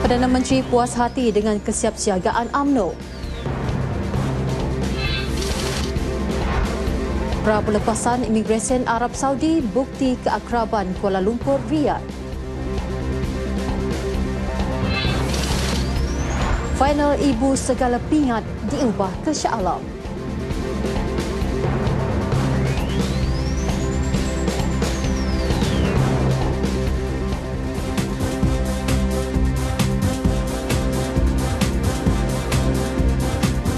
Perdana Menteri puas hati dengan kesiapsiagaan UMNO. Pra-pelepasan imigresen Arab Saudi bukti keakraban Kuala Lumpur Riyadh. Final Ibu Segala Pingat diubah ke Shah Alam.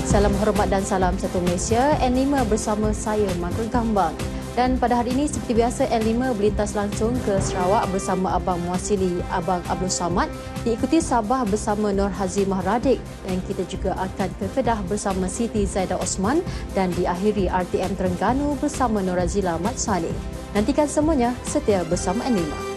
Salam hormat dan salam satu Malaysia. N5 bersama saya, Margaret Gambang. Dan pada hari ini, seperti biasa, N5 berlintas langsung ke Sarawak bersama Abang Muasili, Abang Abdul Samad, diikuti Sabah bersama Nur Hazimah Radik, dan kita juga akan ke Kedah bersama Siti Zaidah Osman dan diakhiri RTM Terengganu bersama Nur Razila Mat Saleh. Nantikan semuanya setia bersama N5.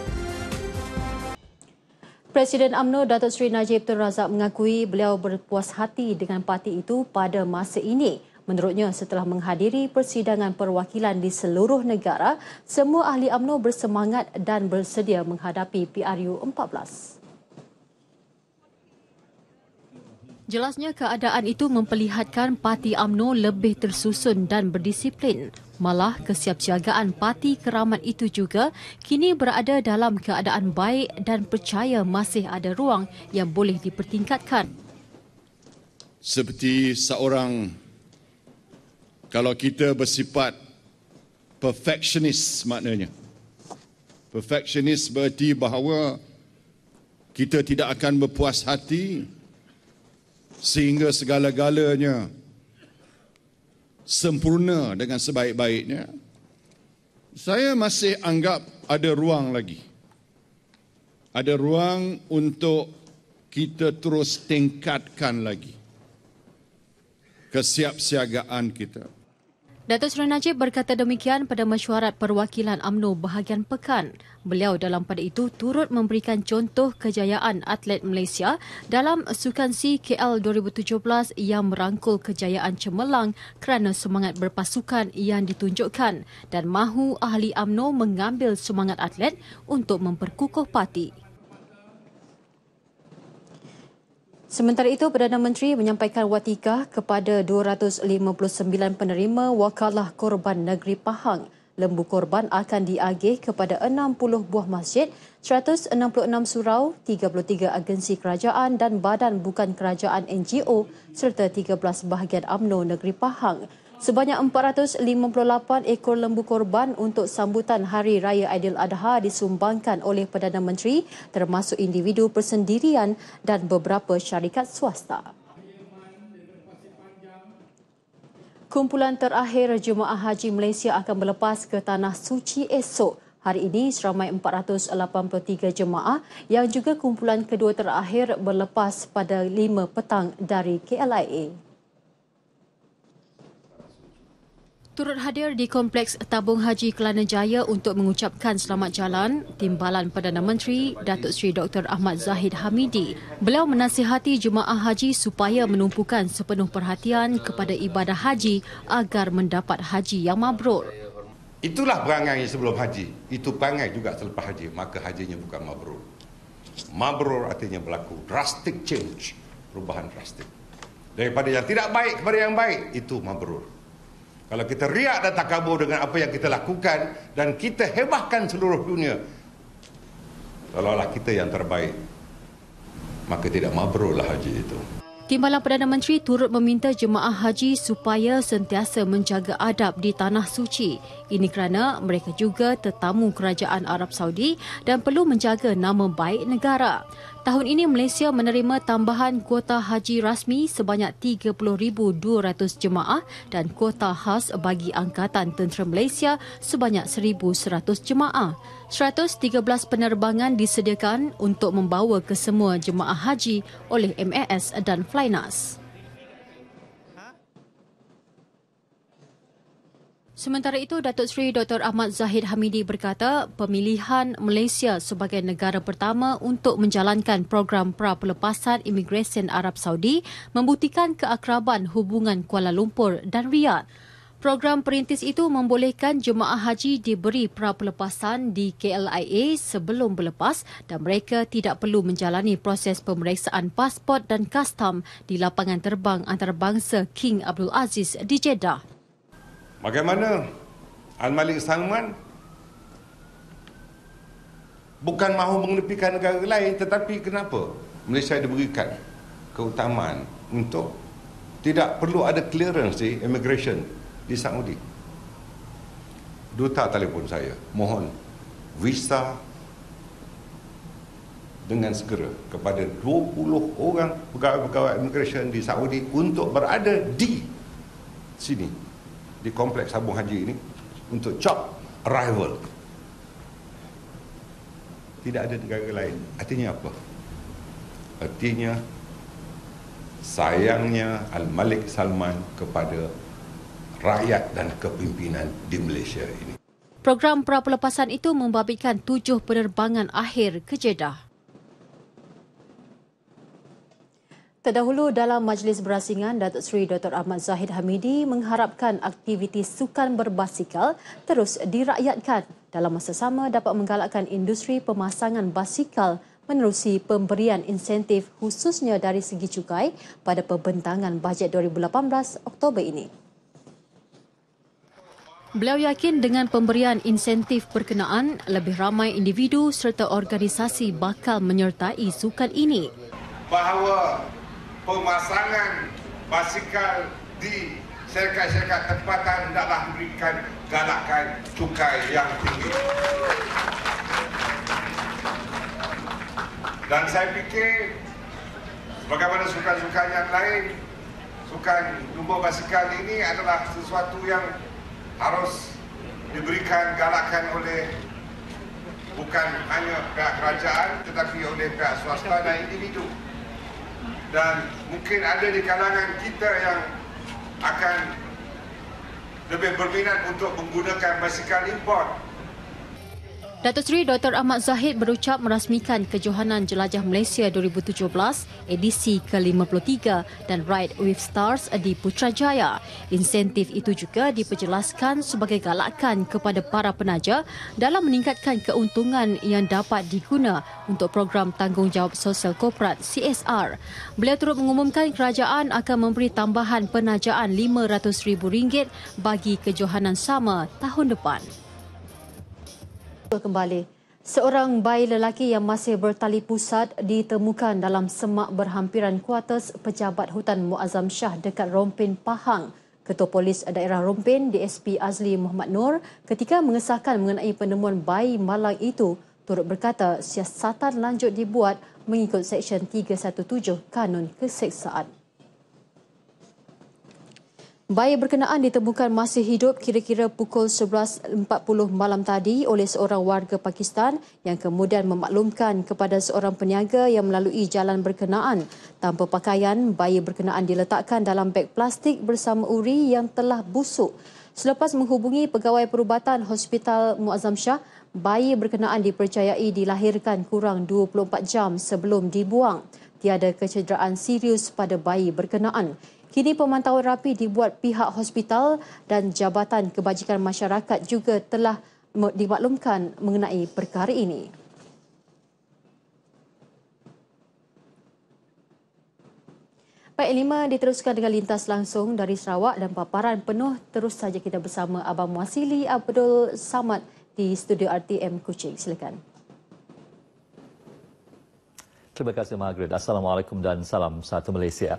Presiden UMNO Datuk Seri Najib Tun Razak mengakui beliau berpuas hati dengan parti itu pada masa ini. Menurutnya, setelah menghadiri persidangan perwakilan di seluruh negara, semua ahli UMNO bersemangat dan bersedia menghadapi PRU 14. Jelasnya keadaan itu memperlihatkan parti UMNO lebih tersusun dan berdisiplin. Malah kesiapsiagaan parti keramat itu juga kini berada dalam keadaan baik dan percaya masih ada ruang yang boleh dipertingkatkan. Seperti seorang, kalau kita bersifat perfectionist maknanya. Perfectionist berarti bahawa kita tidak akan berpuas hati sehingga segala-galanya sempurna dengan sebaik-baiknya. Saya masih anggap ada ruang lagi. Ada ruang untuk kita terus tingkatkan lagi kesiapsiagaan kita. Datuk Seri Najib berkata demikian pada mesyuarat perwakilan UMNO bahagian pekan. Beliau dalam pada itu turut memberikan contoh kejayaan atlet Malaysia dalam Sukan SEA KL 2017 yang merangkul kejayaan cemerlang kerana semangat berpasukan yang ditunjukkan dan mahu ahli UMNO mengambil semangat atlet untuk memperkukuh parti. Sementara itu, Perdana Menteri menyampaikan watikah kepada 259 penerima wakalah korban negeri Pahang. Lembu korban akan diagih kepada 60 buah masjid, 166 surau, 33 agensi kerajaan dan badan bukan kerajaan NGO serta 13 bahagian UMNO negeri Pahang. Sebanyak 458 ekor lembu korban untuk sambutan Hari Raya Aidiladha disumbangkan oleh Perdana Menteri termasuk individu persendirian dan beberapa syarikat swasta. Kumpulan terakhir Jemaah Haji Malaysia akan berlepas ke Tanah Suci esok. Hari ini seramai 483 jemaah yang juga kumpulan kedua terakhir berlepas pada 5 petang dari KLIA. Turut hadir di Kompleks Tabung Haji Kelana Jaya untuk mengucapkan selamat jalan Timbalan Perdana Menteri Datuk Seri Dr. Ahmad Zahid Hamidi. Beliau menasihati jemaah haji supaya menumpukan sepenuh perhatian kepada ibadah haji agar mendapat haji yang mabrur. Itulah perangai sebelum haji. Itu perangai juga selepas haji. Maka hajinya bukan mabrur. Mabrur artinya berlaku drastic change. Perubahan drastik. Daripada yang tidak baik kepada yang baik, itu mabrur. Kalau kita riak dan takabur dengan apa yang kita lakukan dan kita hebahkan seluruh dunia, seolah-olah kita yang terbaik, maka tidak mabrurlah haji itu. Timbalan Perdana Menteri turut meminta jemaah haji supaya sentiasa menjaga adab di Tanah Suci. Ini kerana mereka juga tetamu kerajaan Arab Saudi dan perlu menjaga nama baik negara. Tahun ini Malaysia menerima tambahan kuota haji rasmi sebanyak 30,200 jemaah dan kuota khas bagi Angkatan Tentera Malaysia sebanyak 1,100 jemaah. 113 penerbangan disediakan untuk membawa ke semua jemaah haji oleh MAS dan Flynas. Sementara itu, Datuk Seri Dr. Ahmad Zahid Hamidi berkata pemilihan Malaysia sebagai negara pertama untuk menjalankan program pra-pelepasan imigresen Arab Saudi membuktikan keakraban hubungan Kuala Lumpur dan Riyadh. Program perintis itu membolehkan jemaah haji diberi pra-pelepasan di KLIA sebelum berlepas dan mereka tidak perlu menjalani proses pemeriksaan pasport dan kastam di lapangan terbang antarabangsa King Abdul Aziz di Jeddah. Bagaimana Al-Malik Salman bukan mahu mengenepikan negara lain, tetapi kenapa Malaysia diberikan keutamaan untuk tidak perlu ada clearance di immigration di Saudi. Duta telefon saya, mohon visa dengan segera kepada 20 orang pegawai-pegawai immigration di Saudi untuk berada di sini, di kompleks Sabung Haji ini, untuk job arrival. Tidak ada negara lain. Artinya apa? Artinya sayangnya Al-Malik Salman kepada rakyat dan kepimpinan di Malaysia ini. Program pra-pelepasan itu membabitkan 7 penerbangan akhir ke Jeddah. Terdahulu dalam majlis berasingan, Datuk Seri Dr. Ahmad Zahid Hamidi mengharapkan aktiviti sukan berbasikal terus dirakyatkan dalam masa sama dapat menggalakkan industri pemasangan basikal menerusi pemberian insentif khususnya dari segi cukai pada pembentangan bajet 2018 Oktober ini. Beliau yakin dengan pemberian insentif berkenaan, lebih ramai individu serta organisasi bakal menyertai sukan ini. Bahawa pemasangan basikal di syarikat-syarikat tempatan hendaklah memberikan galakan cukai yang tinggi. Dan saya fikir bagaimana sukan-sukan yang lain, sukan lumba basikal ini adalah sesuatu yang harus diberikan galakan oleh bukan hanya pihak kerajaan tetapi oleh pihak swasta dan individu. Dan mungkin ada di kalangan kita yang akan lebih berminat untuk menggunakan basikal import. Datuk Seri Dr. Ahmad Zahid berucap merasmikan Kejohanan Jelajah Malaysia 2017 edisi ke-53 dan Ride with Stars di Putrajaya. Insentif itu juga diperjelaskan sebagai galakan kepada para penaja dalam meningkatkan keuntungan yang dapat diguna untuk program tanggungjawab sosial korporat CSR. Beliau turut mengumumkan kerajaan akan memberi tambahan penajaan RM500,000 bagi kejohanan sama tahun depan. Kembali. Seorang bayi lelaki yang masih bertali pusat ditemukan dalam semak berhampiran kuartus Pejabat Hutan Muazzam Shah dekat Rompin, Pahang. Ketua Polis Daerah Rompin, DSP Azli Muhammad Nur, ketika mengesahkan mengenai penemuan bayi malang itu, turut berkata siasatan lanjut dibuat mengikut Seksyen 317 Kanun Keseksaan. Bayi berkenaan ditemukan masih hidup kira-kira pukul 11.40 malam tadi oleh seorang warga Pakistan yang kemudian memaklumkan kepada seorang peniaga yang melalui jalan berkenaan. Tanpa pakaian, bayi berkenaan diletakkan dalam beg plastik bersama uri yang telah busuk. Selepas menghubungi pegawai perubatan Hospital Muazzam Shah, bayi berkenaan dipercayai dilahirkan kurang 24 jam sebelum dibuang. Tiada kecederaan serius pada bayi berkenaan. Kini pemantauan rapi dibuat pihak hospital dan Jabatan Kebajikan Masyarakat juga telah dimaklumkan mengenai perkara ini. Baik, 5 diteruskan dengan lintas langsung dari Sarawak dan paparan penuh terus saja kita bersama Abang Muasili Abdul Samad di studio RTM Kuching. Silakan. Terima kasih Margaret. Assalamualaikum dan salam satu Malaysia.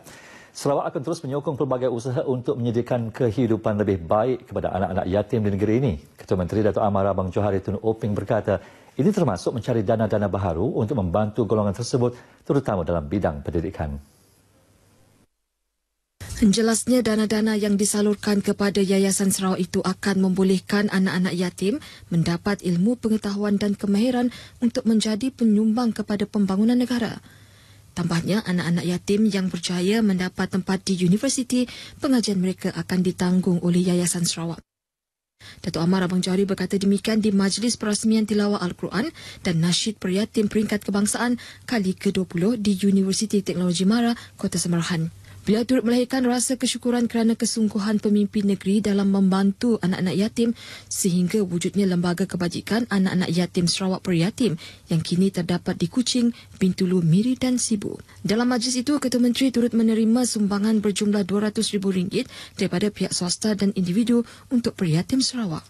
Sarawak akan terus menyokong pelbagai usaha untuk menyediakan kehidupan lebih baik kepada anak-anak yatim di negeri ini. Ketua Menteri Datuk Amara Abang Johari Tun Oping berkata, ini termasuk mencari dana-dana baharu untuk membantu golongan tersebut, terutama dalam bidang pendidikan. Jelasnya dana-dana yang disalurkan kepada Yayasan Sarawak itu akan membolehkan anak-anak yatim mendapat ilmu pengetahuan dan kemahiran untuk menjadi penyumbang kepada pembangunan negara. Tambahnya, anak-anak yatim yang berjaya mendapat tempat di universiti, pengajian mereka akan ditanggung oleh Yayasan Sarawak. Datuk Amar Abang Johari berkata demikian di Majlis Perasmian Tilawah Al-Quran dan Nasyid Peryatim Peringkat Kebangsaan kali ke-20 di Universiti Teknologi Mara, Kota Semarahan. Beliau turut melahirkan rasa kesyukuran kerana kesungguhan pemimpin negeri dalam membantu anak-anak yatim sehingga wujudnya Lembaga Kebajikan Anak-anak Yatim Sarawak Peryatim yang kini terdapat di Kuching, Bintulu, Miri dan Sibu. Dalam majlis itu, Ketua Menteri turut menerima sumbangan berjumlah RM200,000 daripada pihak swasta dan individu untuk peryatim Sarawak.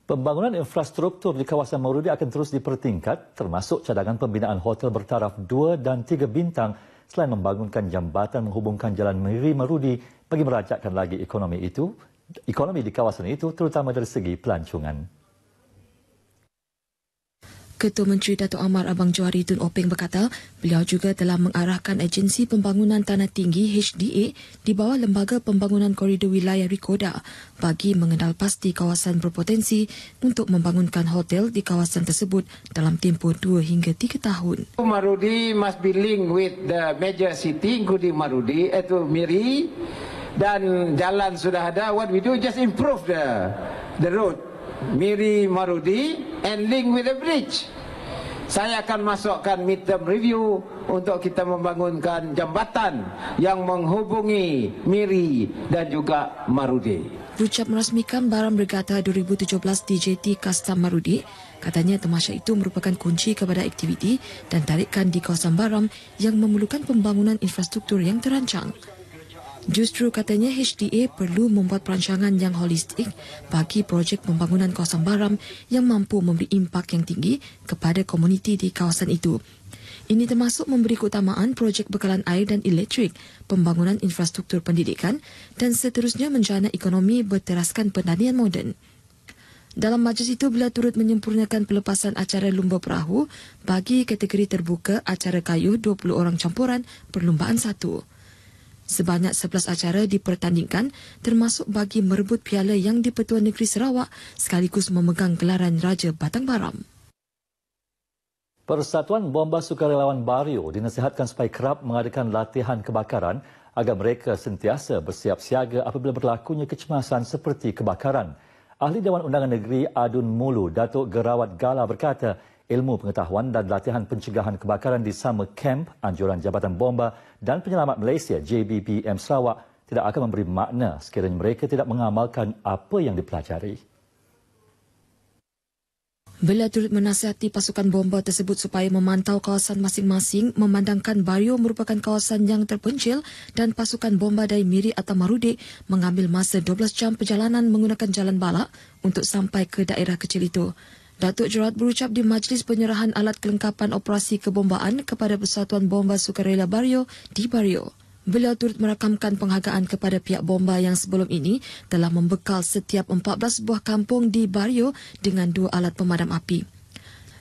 Pembangunan infrastruktur di kawasan Marudi akan terus dipertingkat termasuk cadangan pembinaan hotel bertaraf 2 dan 3 bintang selain membangunkan jambatan menghubungkan Jalan Miri Marudi bagi merajakkan lagi ekonomi di kawasan itu terutama dari segi pelancongan. Ketua Menteri Datuk Amar Abang Johari Tun Openg berkata, beliau juga telah mengarahkan Agensi Pembangunan Tanah Tinggi HDA di bawah Lembaga Pembangunan Koridor Wilayah Rikoda bagi mengenal pasti kawasan berpotensi untuk membangunkan hotel di kawasan tersebut dalam tempoh 2 hingga 3 tahun. Marudi must be linked with the major city including Marudi, Miri, dan jalan sudah ada. What we do just improve the road. Miri Marudi and link with the bridge. Saya akan masukkan midterm review untuk kita membangunkan jambatan yang menghubungi Miri dan juga Marudi. Berucap merasmikan Baram Regatta 2017 DJT Kasta Marudi, katanya temasya itu merupakan kunci kepada aktiviti dan tarikan di kawasan Baram yang memerlukan pembangunan infrastruktur yang terancang. Justru katanya HDA perlu membuat perancangan yang holistik bagi projek pembangunan kawasan Baram yang mampu memberi impak yang tinggi kepada komuniti di kawasan itu. Ini termasuk memberi keutamaan projek bekalan air dan elektrik, pembangunan infrastruktur pendidikan dan seterusnya menjana ekonomi berteraskan pendanian moden. Dalam majlis itu, beliau turut menyempurnakan pelepasan acara Lumba Perahu bagi kategori terbuka acara kayuh 20 orang campuran perlumbaan 1. Sebanyak 11 acara dipertandingkan termasuk bagi merebut piala yang di-Pertuan Negeri Sarawak sekaligus memegang gelaran Raja Batang Baram. Persatuan Bomba Sukarelawan Bario dinasihatkan supaya kerap mengadakan latihan kebakaran agar mereka sentiasa bersiap siaga apabila berlakunya kecemasan seperti kebakaran. Ahli Dewan Undangan Negeri Adun Mulu, Datuk Gerawat Gala berkata, ilmu pengetahuan dan latihan pencegahan kebakaran di Summer Camp Anjuran Jabatan Bomba dan Penyelamat Malaysia JBPM Sarawak tidak akan memberi makna sekiranya mereka tidak mengamalkan apa yang dipelajari. Beliau turut menasihati pasukan bomba tersebut supaya memantau kawasan masing-masing memandangkan Bario merupakan kawasan yang terpencil dan pasukan bomba dari Miri atau Marudi mengambil masa 12 jam perjalanan menggunakan jalan balak untuk sampai ke daerah kecil itu. Datuk Jerawat berucap di majlis penyerahan alat kelengkapan operasi kebombaan kepada Persatuan Bomba Sukarela Bario di Bario. Beliau turut merakamkan penghargaan kepada pihak bomba yang sebelum ini telah membekal setiap 14 buah kampung di Bario dengan 2 alat pemadam api.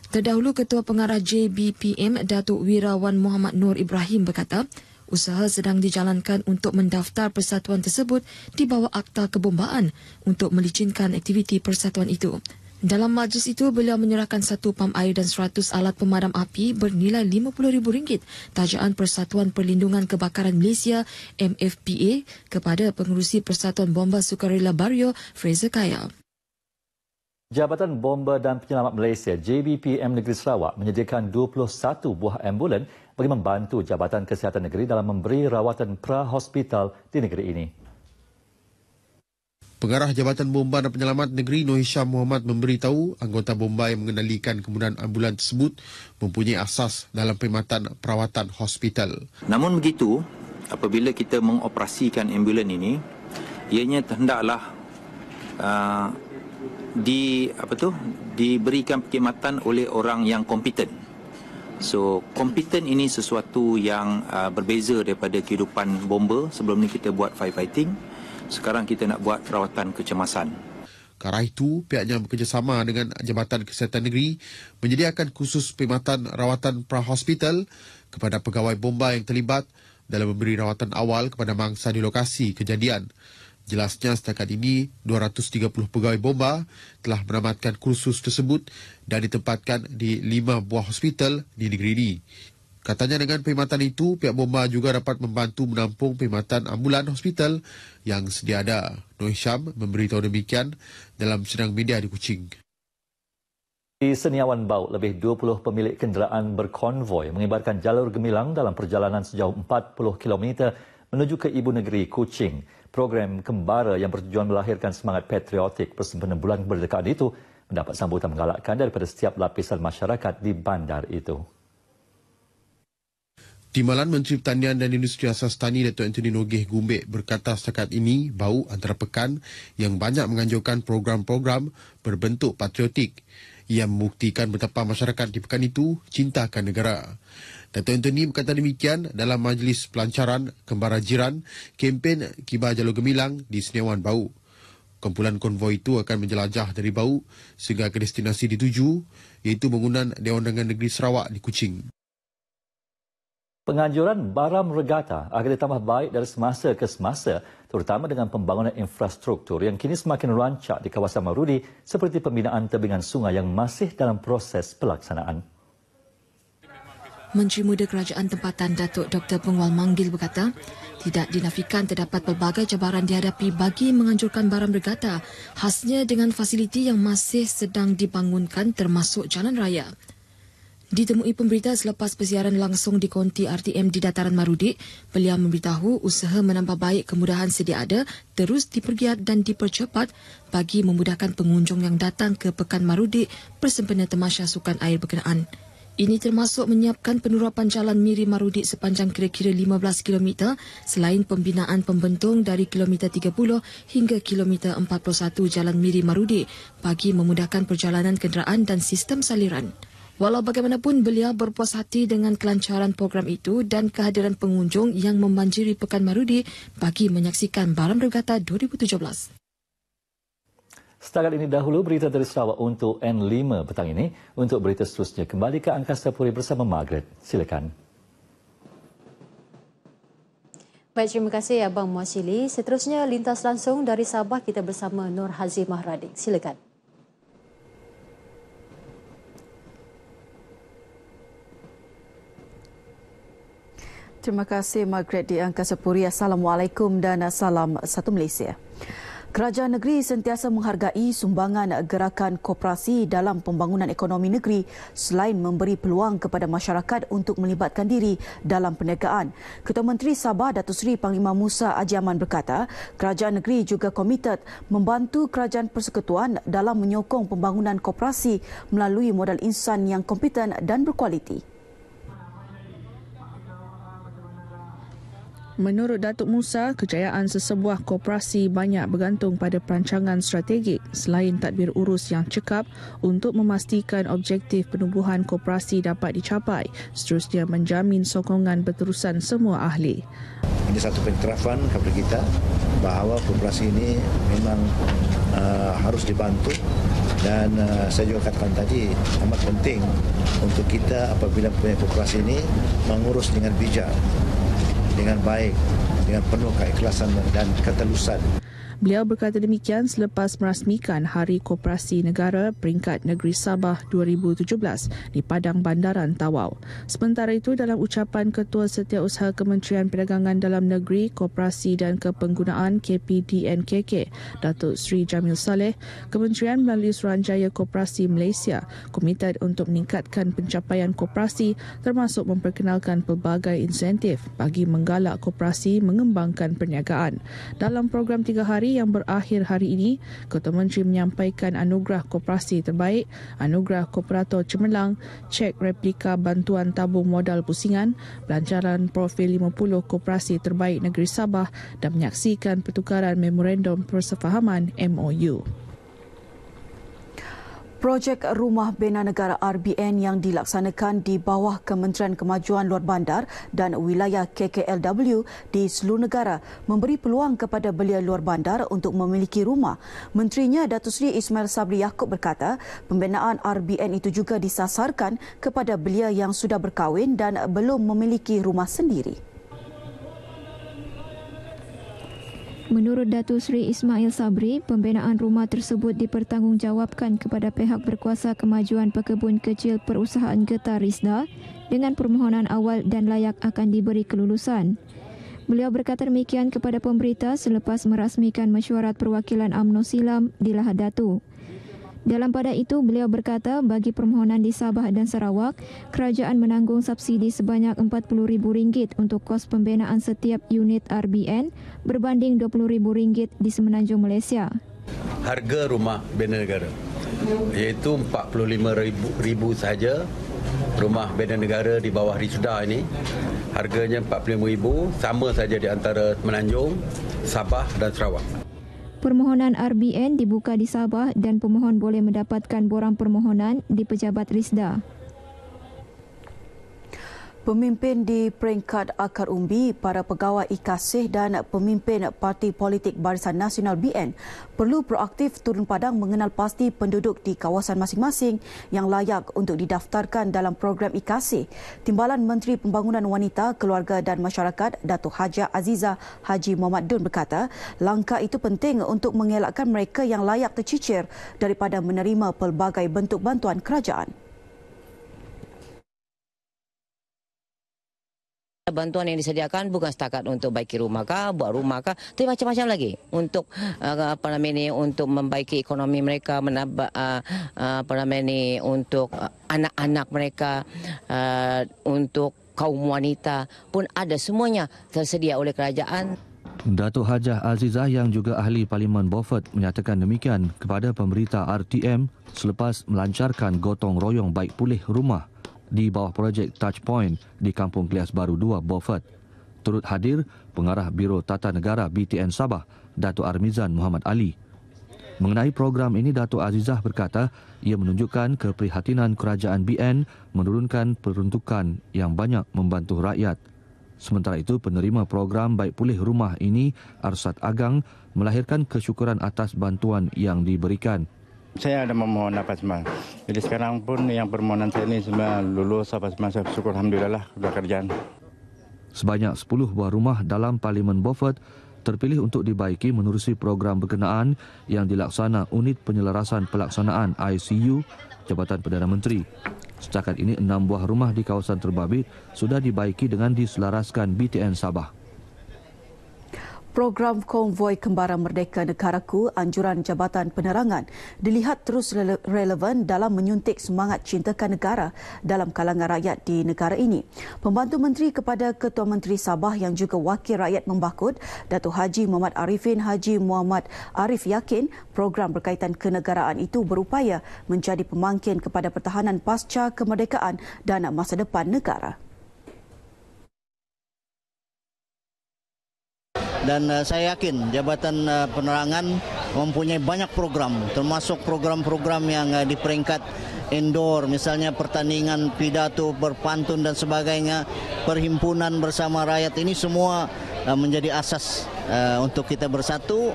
Terdahulu, Ketua Pengarah JBPM Datuk Wirawan Muhammad Nur Ibrahim berkata, usaha sedang dijalankan untuk mendaftar persatuan tersebut di bawah Akta Kebombaan untuk melicinkan aktiviti persatuan itu. Dalam majlis itu, beliau menyerahkan 1 pam air dan 100 alat pemadam api bernilai RM50,000 tajaan Persatuan Perlindungan Kebakaran Malaysia MFPA kepada pengerusi Persatuan Bomba Sukarela Bario, Fraser Kaya. Jabatan Bomba dan Penyelamat Malaysia JBPM Negeri Sarawak menyediakan 21 buah ambulan bagi membantu Jabatan Kesihatan Negeri dalam memberi rawatan pra-hospital di negeri ini. Pengarah Jabatan Bomba dan Penyelamat Negeri Noh Hisham Muhammad memberitahu anggota bomba yang mengendalikan kemudahan ambulan tersebut mempunyai asas dalam perkhidmatan perawatan hospital. Namun begitu, apabila kita mengoperasikan ambulan ini, ianya hendaklah diberikan perkhidmatan oleh orang yang kompeten. So, kompeten ini sesuatu yang berbeza daripada kehidupan bomba. Sebelum ni kita buat firefighting. Sekarang kita nak buat rawatan kecemasan. Kerana itu, pihaknya bekerjasama dengan Jabatan Kesihatan Negeri menyediakan khusus perkhidmatan rawatan pra-hospital kepada pegawai bomba yang terlibat dalam memberi rawatan awal kepada mangsa di lokasi kejadian. Jelasnya setakat ini 230 pegawai bomba telah menamatkan kursus tersebut dan ditempatkan di 5 buah hospital di negeri ini. Katanya dengan perkhidmatan itu, pihak bomba juga dapat membantu menampung perkhidmatan ambulan hospital yang sedia ada. Noh Hisham memberitahu demikian dalam sidang media di Kuching. Di Seniawan Bau, lebih 20 pemilik kenderaan berkonvoi mengibarkan jalur gemilang dalam perjalanan sejauh 40 km menuju ke ibu negeri Kuching. Program Kembara yang bertujuan melahirkan semangat patriotik bersempena bulan kemerdekaan itu mendapat sambutan menggalakkan daripada setiap lapisan masyarakat di bandar itu. Timbalan Menteri Pertanian dan Industri Asas Tani Datuk Anthony Nogeh Gumbek berkata setakat ini Bau antara pekan yang banyak menganjurkan program-program berbentuk patriotik yang membuktikan betapa masyarakat di pekan itu cintakan negara. Datuk Anthony berkata demikian dalam majlis pelancaran Kembara Jiran kempen Kibar Jalur Gemilang di Seniawan Bau. Kumpulan konvoi itu akan menjelajah dari Bau sehingga ke destinasi dituju iaitu bangunan Dewan Undangan Negeri Sarawak di Kuching. Penganjuran baram regata akan ditambah baik dari semasa ke semasa, terutama dengan pembangunan infrastruktur yang kini semakin rancak di kawasan Marudi seperti pembinaan tebingan sungai yang masih dalam proses pelaksanaan. Menteri Muda Kerajaan Tempatan Datuk Dr. Pengwal Manggil berkata, tidak dinafikan terdapat pelbagai cabaran dihadapi bagi menganjurkan baram regata, khasnya dengan fasiliti yang masih sedang dibangunkan termasuk jalan raya. Ditemui pemberita selepas persiaran langsung di konti RTM di Dataran Marudi, beliau memberitahu usaha menambah baik kemudahan sedia ada terus dipergiat dan dipercepat bagi memudahkan pengunjung yang datang ke Pekan Marudi bersempena Tamasya Sukan Air berkenaan. Ini termasuk menyiapkan penerapan jalan Miri Marudi sepanjang kira-kira 15 km selain pembinaan pembentung dari kilometer 30 hingga kilometer 41 jalan Miri Marudi bagi memudahkan perjalanan kenderaan dan sistem saliran. Walau bagaimanapun, beliau berpuas hati dengan kelancaran program itu dan kehadiran pengunjung yang membanjiri Pekan Marudi bagi menyaksikan Baram Regata 2017. Setakat ini dahulu berita dari Sarawak untuk N5 petang ini. Untuk berita seterusnya, kembali ke Angkasa Puri bersama Margaret. Silakan. Baik, terima kasih Abang Muasili. Seterusnya, lintas langsung dari Sabah kita bersama Nur Hazimah Radik. Silakan. Terima kasih Margaret di Angkasa Puri. Assalamualaikum dan salam satu Malaysia. Kerajaan negeri sentiasa menghargai sumbangan gerakan koperasi dalam pembangunan ekonomi negeri selain memberi peluang kepada masyarakat untuk melibatkan diri dalam perniagaan. Ketua Menteri Sabah Datuk Seri Panglima Musa Haji Aman berkata, kerajaan negeri juga komited membantu kerajaan persekutuan dalam menyokong pembangunan koperasi melalui modal insan yang kompeten dan berkualiti. Menurut Datuk Musa, kejayaan sesebuah koperasi banyak bergantung pada perancangan strategik selain tadbir urus yang cekap untuk memastikan objektif penubuhan koperasi dapat dicapai, seterusnya menjamin sokongan berterusan semua ahli. Ini satu pengiktirafan kepada kita bahawa koperasi ini memang harus dibantu dan saya juga katakan tadi amat penting untuk kita apabila punya koperasi ini mengurus dengan bijak, dengan baik, dengan penuh keikhlasan dan ketelusan. Beliau berkata demikian selepas merasmikan Hari Koperasi Negara Peringkat Negeri Sabah 2017 di Padang Bandaran Tawau. Sementara itu, dalam ucapan Ketua Setiausaha Kementerian Perdagangan Dalam Negeri, Koperasi dan Kepenggunaan KPDNKK, Datuk Seri Jamil Saleh, Kementerian melalui Suruhanjaya Koperasi Malaysia komited untuk meningkatkan pencapaian koperasi termasuk memperkenalkan pelbagai insentif bagi menggalak koperasi mengembangkan perniagaan. Dalam program 3 hari yang berakhir hari ini, Ketua Menteri menyampaikan anugerah koperasi terbaik, anugerah kooperator cemerlang, cek replika bantuan tabung modal pusingan, pelancaran profil 50 koperasi terbaik negeri Sabah dan menyaksikan pertukaran memorandum persefahaman MOU. Projek Rumah Bina Negara RBN yang dilaksanakan di bawah Kementerian Kemajuan Luar Bandar dan Wilayah KKLW di seluruh negara memberi peluang kepada belia luar bandar untuk memiliki rumah. Menterinya Datuk Seri Ismail Sabri Yaakob berkata, pembinaan RBN itu juga disasarkan kepada belia yang sudah berkahwin dan belum memiliki rumah sendiri. Menurut Datuk Seri Ismail Sabri, pembinaan rumah tersebut dipertanggungjawabkan kepada pihak berkuasa kemajuan pekebun kecil perusahaan Getah Risda dengan permohonan awal dan layak akan diberi kelulusan. Beliau berkata demikian kepada pemberita selepas merasmikan mesyuarat perwakilan UMNO Silam di Lahad Datu. Dalam pada itu, beliau berkata bagi permohonan di Sabah dan Sarawak, kerajaan menanggung subsidi sebanyak RM40,000 untuk kos pembinaan setiap unit RBN berbanding RM20,000 di Semenanjung Malaysia. Harga rumah bina negara iaitu RM45,000 saja. Rumah bina negara di bawah Risda ini harganya RM45,000, sama saja di antara Semenanjung, Sabah dan Sarawak. Permohonan RBN dibuka di Sabah dan pemohon boleh mendapatkan borang permohonan di pejabat Risda. Pemimpin di peringkat akar umbi, para pegawai IKASIH dan pemimpin Parti Politik Barisan Nasional BN perlu proaktif turun padang mengenal pasti penduduk di kawasan masing-masing yang layak untuk didaftarkan dalam program IKASIH. Timbalan Menteri Pembangunan Wanita, Keluarga dan Masyarakat, Datuk Hajah Azizah Haji Muhammad Dun berkata, langkah itu penting untuk mengelakkan mereka yang layak tercicir daripada menerima pelbagai bentuk bantuan kerajaan. Bantuan yang disediakan bukan setakat untuk baiki rumah kah, buat rumah kah, tapi macam-macam lagi untuk untuk membaiki ekonomi mereka, untuk anak-anak mereka, untuk kaum wanita pun ada, semuanya tersedia oleh kerajaan. Datuk Hajah Azizah yang juga ahli Parlimen Beaufort menyatakan demikian kepada pemberita RTM selepas melancarkan gotong royong baik pulih rumah di bawah projek Touchpoint di Kampung Klias Baru 2, Beaufort. Turut hadir Pengarah Biro Tata Negara BTN Sabah, Datuk Armizan Muhammad Ali. Mengenai program ini, Datuk Azizah berkata ia menunjukkan keprihatinan kerajaan BN menurunkan peruntukan yang banyak membantu rakyat. Sementara itu, penerima program baik pulih rumah ini, Arsat Agang, melahirkan kesyukuran atas bantuan yang diberikan. Saya ada memohon apa semua. Jadi sekarang pun yang permohonan saya ini semua lulus apa semua. Saya syukur alhamdulillah sudah kerjaan. Sebanyak 10 buah rumah dalam Parlimen Beaufort terpilih untuk dibaiki menerusi program berkenaan yang dilaksana Unit Penyelarasan Pelaksanaan ICU Jabatan Perdana Menteri. Setakat ini 6 buah rumah di kawasan terbabit sudah dibaiki dengan diselaraskan BTN Sabah. Program Konvoi Kembara Merdeka Negaraku, anjuran Jabatan Penerangan, dilihat terus relevan dalam menyuntik semangat cintakan negara dalam kalangan rakyat di negara ini. Pembantu Menteri kepada Ketua Menteri Sabah yang juga Wakil Rakyat Membakut, Datuk Haji Muhammad Arifin Haji Muhammad Arif yakin program berkaitan kenegaraan itu berupaya menjadi pemangkin kepada pertahanan pasca kemerdekaan dan masa depan negara. Dan saya yakin Jabatan Penerangan mempunyai banyak program, termasuk program-program yang di peringkat indoor, misalnya pertandingan pidato, berpantun dan sebagainya, perhimpunan bersama rakyat. Ini semua menjadi asas untuk kita bersatu,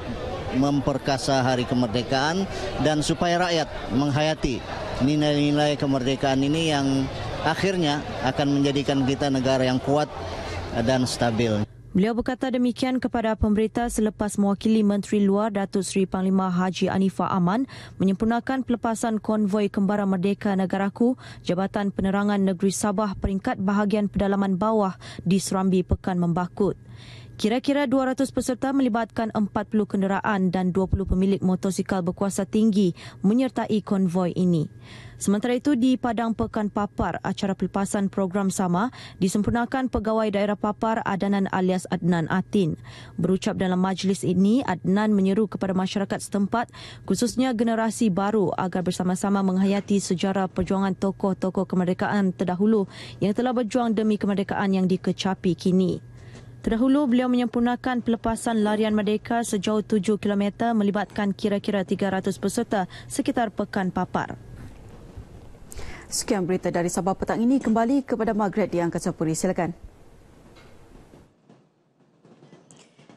memperkasa hari kemerdekaan dan supaya rakyat menghayati nilai-nilai kemerdekaan ini yang akhirnya akan menjadikan kita negara yang kuat dan stabil. Beliau berkata demikian kepada pemberita selepas mewakili Menteri Luar Datuk Seri Panglima Haji Anifah Aman menyempurnakan pelepasan konvoi Kembara Merdeka Negaraku Jabatan Penerangan Negeri Sabah peringkat bahagian pedalaman bawah di Serambi Pekan Membakut. Kira-kira 200 peserta melibatkan 40 kenderaan dan 20 pemilik motosikal berkuasa tinggi menyertai konvoi ini. Sementara itu, di Padang Pekan Papar, acara pelepasan program sama disempurnakan Pegawai Daerah Papar Adnan alias Adnan Atin. Berucap dalam majlis ini, Adnan menyeru kepada masyarakat setempat, khususnya generasi baru, agar bersama-sama menghayati sejarah perjuangan tokoh-tokoh kemerdekaan terdahulu yang telah berjuang demi kemerdekaan yang dikecapi kini. Terdahulu, beliau menyempurnakan pelepasan larian merdeka sejauh 7 km melibatkan kira-kira 300 peserta sekitar Pekan Papar. Sekian berita dari Sabah petang ini. Kembali kepada Margaret di Angkasa Puri. Silakan.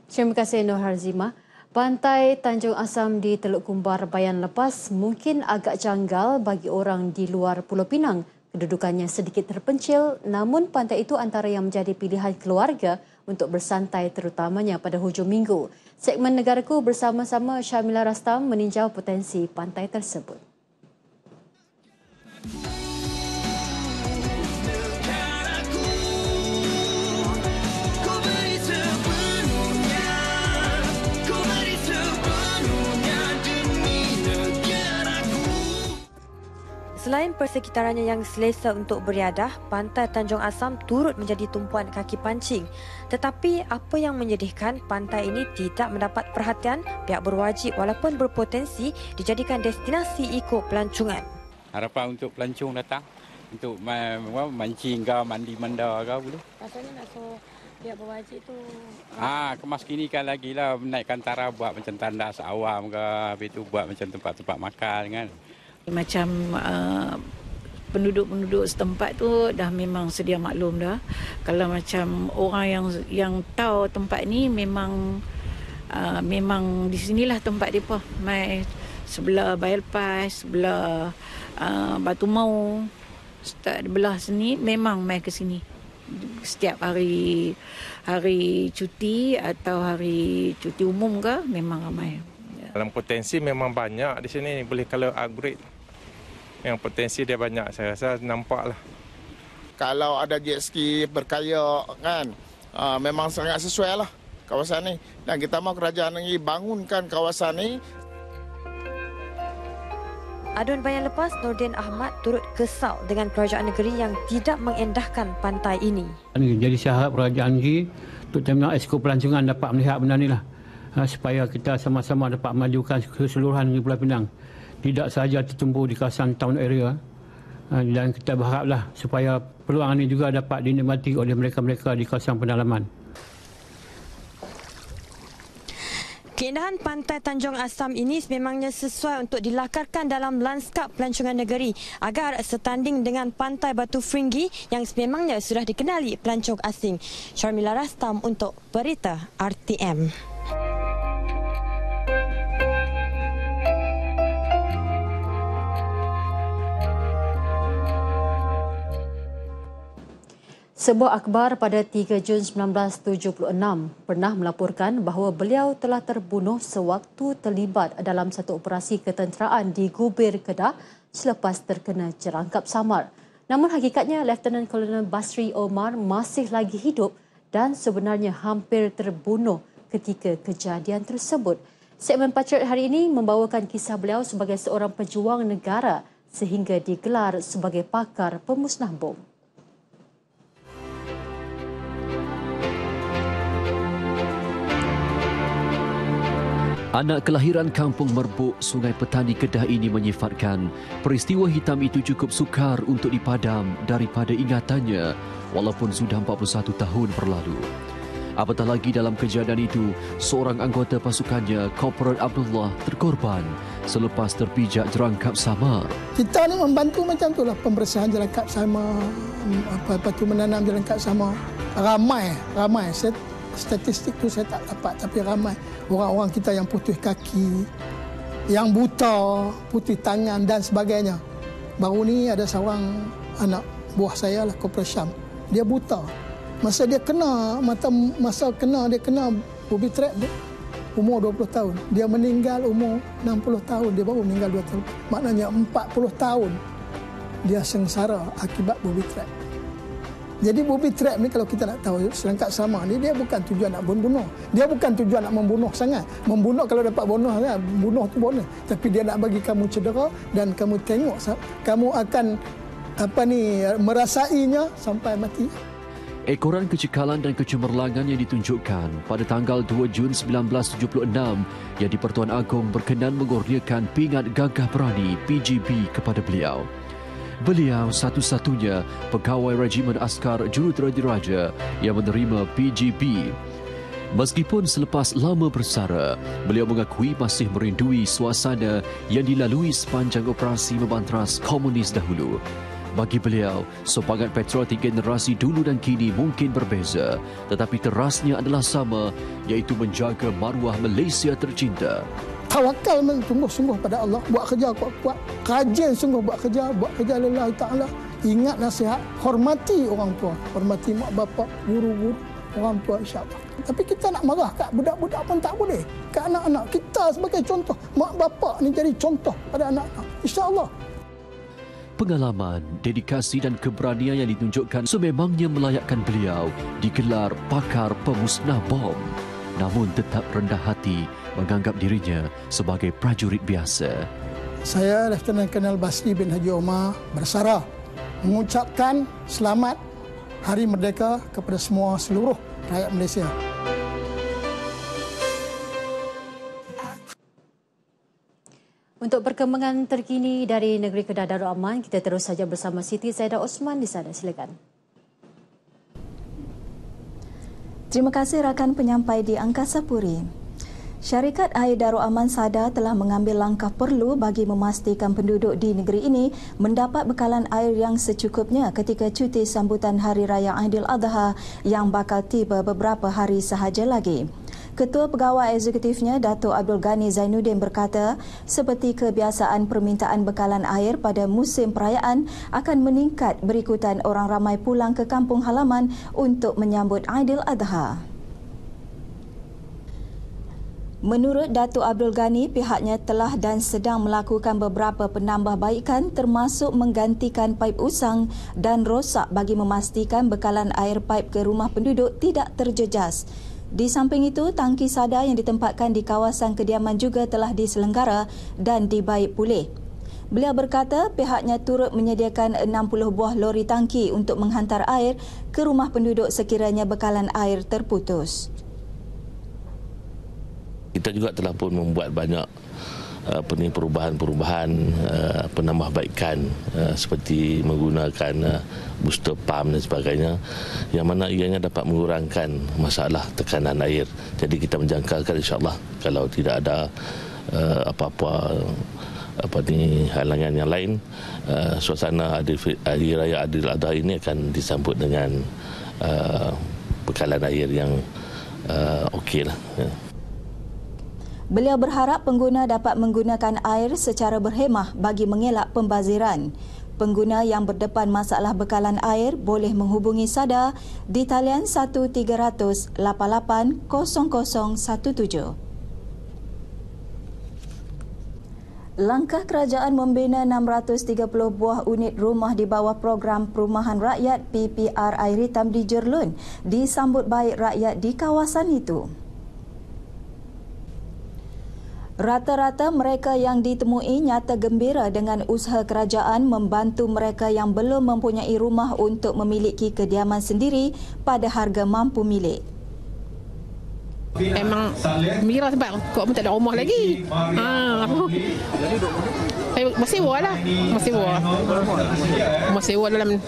Terima kasih Nur Harzima. Pantai Tanjung Asam di Teluk Kumbar Bayan lepas mungkin agak janggal bagi orang di luar Pulau Pinang. Kedudukannya sedikit terpencil, namun pantai itu antara yang menjadi pilihan keluarga untuk bersantai terutamanya pada hujung minggu. Segmen Negaraku bersama-sama Syamila Rastam meninjau potensi pantai tersebut. Selain persekitarannya yang selesa untuk beriadah, pantai Tanjung Asam turut menjadi tumpuan kaki pancing. Tetapi apa yang menyedihkan, pantai ini tidak mendapat perhatian pihak berwajib walaupun berpotensi dijadikan destinasi ikut pelancongan. Harapan untuk pelancong datang untuk mancing ke, mandi manda ke boleh. Rasanya nak suruh pihak berwajib tu Kemaskinikan lagi lah, menaikkan taraf buat macam tandas awam ke, habis tu buat macam tempat-tempat makan kan. Macam penduduk-penduduk setempat tu dah memang sedia maklum dah. Kalau macam orang yang tahu tempat ni memang di sinilah tempat depa. Mai sebelah Bayalpas, sebelah Batu Mau, belah sini memang mai ke sini. Setiap hari cuti atau hari cuti umum ke memang ramai. Dalam potensi memang banyak di sini, boleh kalau upgrade. Yang potensi dia banyak, saya rasa nampak lah. Kalau ada jet ski berkayak kan, memang sangat sesuai lah kawasan ni. Dan kita mahu kerajaan negeri bangunkan kawasan ni. Aduan bayan lepas, Nordin Ahmad turut kesal dengan kerajaan negeri yang tidak mengendahkan pantai ini. Jadi saya harap kerajaan negeri, terutamanya Esko Pelancongan dapat melihat benda ni lah. Supaya kita sama-sama dapat memajukan keseluruhan Negeri Pulau Pinang. Tidak sahaja tertumpu di kawasan town area. Dan kita berharaplah supaya peluang ini juga dapat dinikmati oleh mereka-mereka di kawasan pedalaman. Keindahan pantai Tanjung Asam ini sememangnya sesuai untuk dilakarkan dalam lanskap pelancongan negeri agar setanding dengan pantai Batu Fringhi yang sememangnya sudah dikenali pelancong asing. Syarmila Rastam untuk Berita RTM. Sebuah akhbar pada 3 Jun 1976 pernah melaporkan bahawa beliau telah terbunuh sewaktu terlibat dalam satu operasi ketenteraan di Gubir, Kedah selepas terkena jerangkap samar. Namun hakikatnya Lieutenant Colonel Basri Omar masih lagi hidup dan sebenarnya hampir terbunuh ketika kejadian tersebut. Segmen Patriot hari ini membawakan kisah beliau sebagai seorang pejuang negara sehingga digelar sebagai pakar pemusnah bom. Anak kelahiran Kampung Merbuk, Sungai Petani, Kedah ini menyifatkan peristiwa hitam itu cukup sukar untuk dipadam daripada ingatannya walaupun sudah 41 tahun berlalu. Apatah lagi dalam kejadian itu, seorang anggota pasukannya, Korporal Abdullah, terkorban selepas terpijak jerangkap samar. Kita ni membantu macam itulah, pembersihan jerangkap samar, apa tu menanam jerangkap samar. Ramai. Statistik tu saya tak dapat, tapi ramai orang-orang kita yang putus kaki, yang buta, putih tangan dan sebagainya. Baru ni ada seorang anak buah saya lah, Korporal Syam. Dia buta. Masa dia kena dia kena booby trap dia, umur 20 tahun. Dia meninggal umur 60 tahun, dia baru meninggal 2 tahun. Maknanya 40 tahun dia sengsara akibat booby trap. Jadi booby trap ni kalau kita nak tahu, serangkap samar ni dia bukan tujuan nak membunuh. Dia bukan tujuan nak membunuh sangat. Membunuh kalau dapat bonus, bunuh tu bonus. Tapi dia nak bagi kamu cedera dan kamu tengok kamu akan merasainya sampai mati. Ekoran kecekalan dan kecemerlangan yang ditunjukkan pada tanggal 2 Jun 1976 yang di-Pertuan Agong berkenan mengurniakan pingat gagah berani PGB kepada beliau. Beliau satu-satunya pegawai Regimen Askar Jurutera Diraja yang menerima PGB. Meskipun selepas lama bersara, beliau mengakui masih merindui suasana yang dilalui sepanjang operasi membantras komunis dahulu. Bagi beliau, sopangan patriotik generasi dulu dan kini mungkin berbeza, tetapi terasnya adalah sama, iaitu menjaga maruah Malaysia tercinta. Tawakal sungguh-sungguh pada Allah, buat kerja kuat-kuat, rajin sungguh buat kerja lillahi ta'ala. Ingat nasihat, hormati orang tua, hormati mak bapak, guru-guru, orang tua insya-Allah. Tapi kita nak marah kat budak-budak pun tak boleh. Kat anak-anak kita sebagai contoh, mak bapak ni jadi contoh pada anak-anak. Insya-Allah. Pengalaman, dedikasi dan keberanian yang ditunjukkan sememangnya melayakkan beliau digelar pakar pemusnah bom. Namun tetap rendah hati menganggap dirinya sebagai prajurit biasa. Saya Lieutenant Colonel Basri bin Haji Omar bersara mengucapkan selamat Hari Merdeka kepada semua seluruh rakyat Malaysia. Untuk perkembangan terkini dari negeri Kedah Darul Aman, kita terus saja bersama Siti Zaidah Osman di sana. Silakan. Terima kasih rakan penyampai di Angkasa Puri. Syarikat Air Darul Aman Sada telah mengambil langkah perlu bagi memastikan penduduk di negeri ini mendapat bekalan air yang secukupnya ketika cuti sambutan Hari Raya Aidiladha yang bakal tiba beberapa hari sahaja lagi. Ketua Pegawai Eksekutifnya, Dato' Abdul Ghani Zainuddin berkata, seperti kebiasaan permintaan bekalan air pada musim perayaan akan meningkat berikutan orang ramai pulang ke kampung halaman untuk menyambut Aidiladha. Menurut Dato' Abdul Ghani, pihaknya telah dan sedang melakukan beberapa penambahbaikan termasuk menggantikan paip usang dan rosak bagi memastikan bekalan air paip ke rumah penduduk tidak terjejas. Di samping itu, tangki sada yang ditempatkan di kawasan kediaman juga telah diselenggara dan dibaik pulih. Beliau berkata pihaknya turut menyediakan 60 buah lori tangki untuk menghantar air ke rumah penduduk sekiranya bekalan air terputus. Kita juga telah pun membuat banyak perubahan-perubahan, penambahbaikan seperti menggunakan booster pump dan sebagainya, yang mana ianya dapat mengurangkan masalah tekanan air. Jadi kita menjangkakan insya-Allah kalau tidak ada apa-apa halangan yang lain, suasana Hari Raya Aidiladha ini akan disambut dengan bekalan air yang okeylah. Beliau berharap pengguna dapat menggunakan air secara berhemah bagi mengelak pembaziran. Pengguna yang berdepan masalah bekalan air boleh menghubungi SADA di talian 1300 88 0017. Langkah kerajaan membina 630 buah unit rumah di bawah program Perumahan Rakyat PPR Air Hitam di Jerlun disambut baik rakyat di kawasan itu. Rata-rata mereka yang ditemui nyata gembira dengan usaha kerajaan membantu mereka yang belum mempunyai rumah untuk memiliki kediaman sendiri pada harga mampu milik. Memang gembira sebab kau pun tak ada rumah lagi. Masih sewa lah. Masih sewa dalam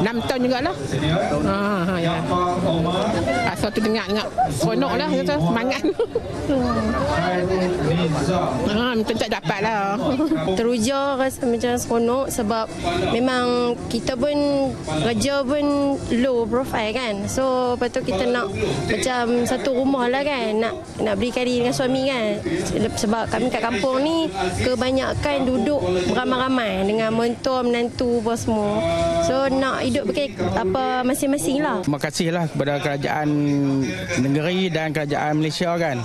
6 tahun jugalah. Ya. Asal tu dengar seronok lah, kata semangat. Minta tak dapat lah. Teruja rasa macam seronok sebab memang kita pun kerja pun low profile kan. So lepas tu kita nak macam satu rumah lah kan. Nak berikan diri dengan suami kan. Sebab kami kat kampung ni kebanyakan duduk beramai-ramai dengan mentua, menantu apa semua. So nak hidup pakai apa masing-masing lah. Terima kasihlah kepada kerajaan negeri dan kerajaan Malaysia kan.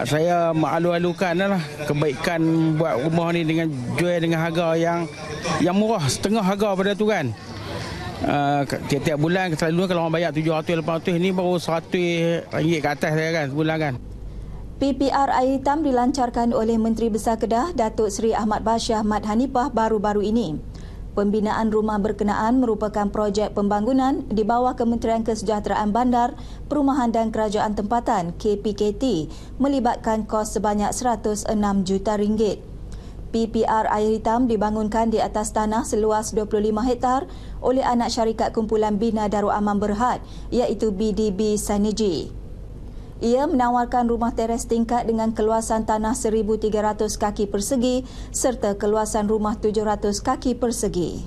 Saya mengalu-alukan lah kebaikan buat rumah ni dengan jual dengan harga yang murah, setengah harga pada tu kan. Tiap-tiap bulan selalu kalau orang bayar 700-800, ni baru RM100 ke atas saya kan sebulan kan. PPR Air Hitam dilancarkan oleh Menteri Besar Kedah Datuk Seri Ahmad Bashir Mat Hanifah baru-baru ini. Pembinaan rumah berkenaan merupakan projek pembangunan di bawah Kementerian Kesejahteraan Bandar, Perumahan dan Kerajaan Tempatan KPKT melibatkan kos sebanyak RM106 juta. PPR Air Hitam dibangunkan di atas tanah seluas 25 hektar oleh anak syarikat kumpulan Bina Darul Aman Berhad iaitu BDB Synergy. Ia menawarkan rumah teres tingkat dengan keluasan tanah 1,300 kaki persegi serta keluasan rumah 700 kaki persegi.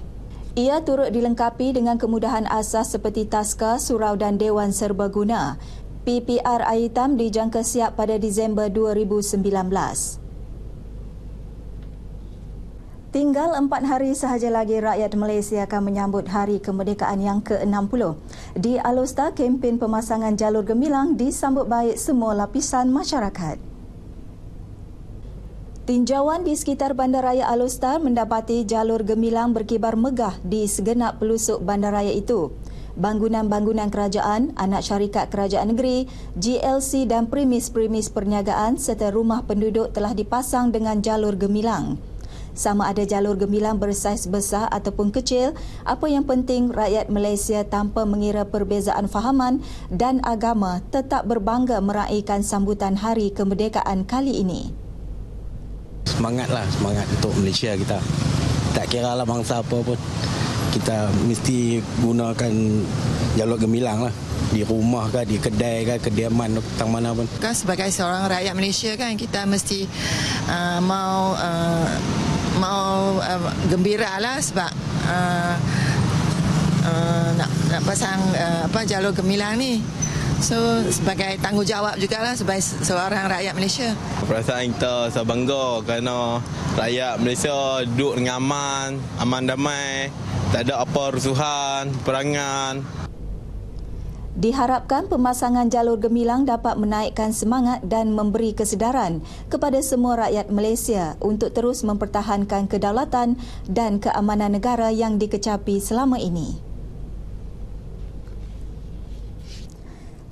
Ia turut dilengkapi dengan kemudahan asas seperti taska, surau dan dewan serbaguna. PPR Air Hitam dijangka siap pada Disember 2019. Tinggal 4 hari sahaja lagi rakyat Malaysia akan menyambut Hari Kemerdekaan yang ke-60. Di Alor, kempen pemasangan jalur gemilang disambut baik semua lapisan masyarakat. Tinjauan di sekitar Bandaraya Alor mendapati jalur gemilang berkibar megah di segenap pelusuk bandaraya itu. bangunan-bangunan kerajaan, anak syarikat kerajaan negeri, GLC dan premis-premis perniagaan serta rumah penduduk telah dipasang dengan jalur gemilang. Sama ada jalur gemilang bersaiz besar ataupun kecil, apa yang penting rakyat Malaysia tanpa mengira perbezaan fahaman dan agama tetap berbangga meraihkan sambutan Hari Kemerdekaan kali ini. Semangatlah, semangat untuk Malaysia kita. Tak kira lah bangsa apa pun, kita mesti gunakan jalur gemilang lah. Di rumah ke, di kedai ke, kediaman tang mana pun. Kan sebagai seorang rakyat Malaysia kan kita mesti mau gembira lah sebab nak pasang jalur gemilang ni. So sebagai tanggungjawab jugalah sebagai seorang rakyat Malaysia. Perasaan kita sebangga kerana rakyat Malaysia duduk dengan aman damai, tak ada apa rusuhan, perangan. Diharapkan pemasangan jalur gemilang dapat menaikkan semangat dan memberi kesedaran kepada semua rakyat Malaysia untuk terus mempertahankan kedaulatan dan keamanan negara yang dikecapi selama ini.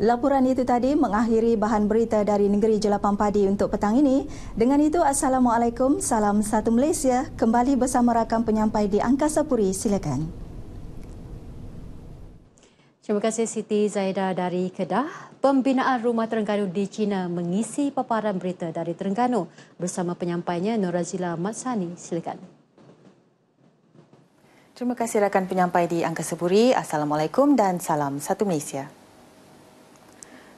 Laporan itu tadi mengakhiri bahan berita dari Negeri Jelapang Padi untuk petang ini. Dengan itu, Assalamualaikum, salam satu Malaysia. Kembali bersama rakan penyampai di Angkasa Puri, silakan. Terima kasih Siti Zaidah dari Kedah. Pembinaan Rumah Terengganu di China mengisi paparan berita dari Terengganu bersama penyampainya Norazila Matsani. Silakan. Terima kasih rakan penyampai di Angkasa Puri. Assalamualaikum dan salam satu Malaysia.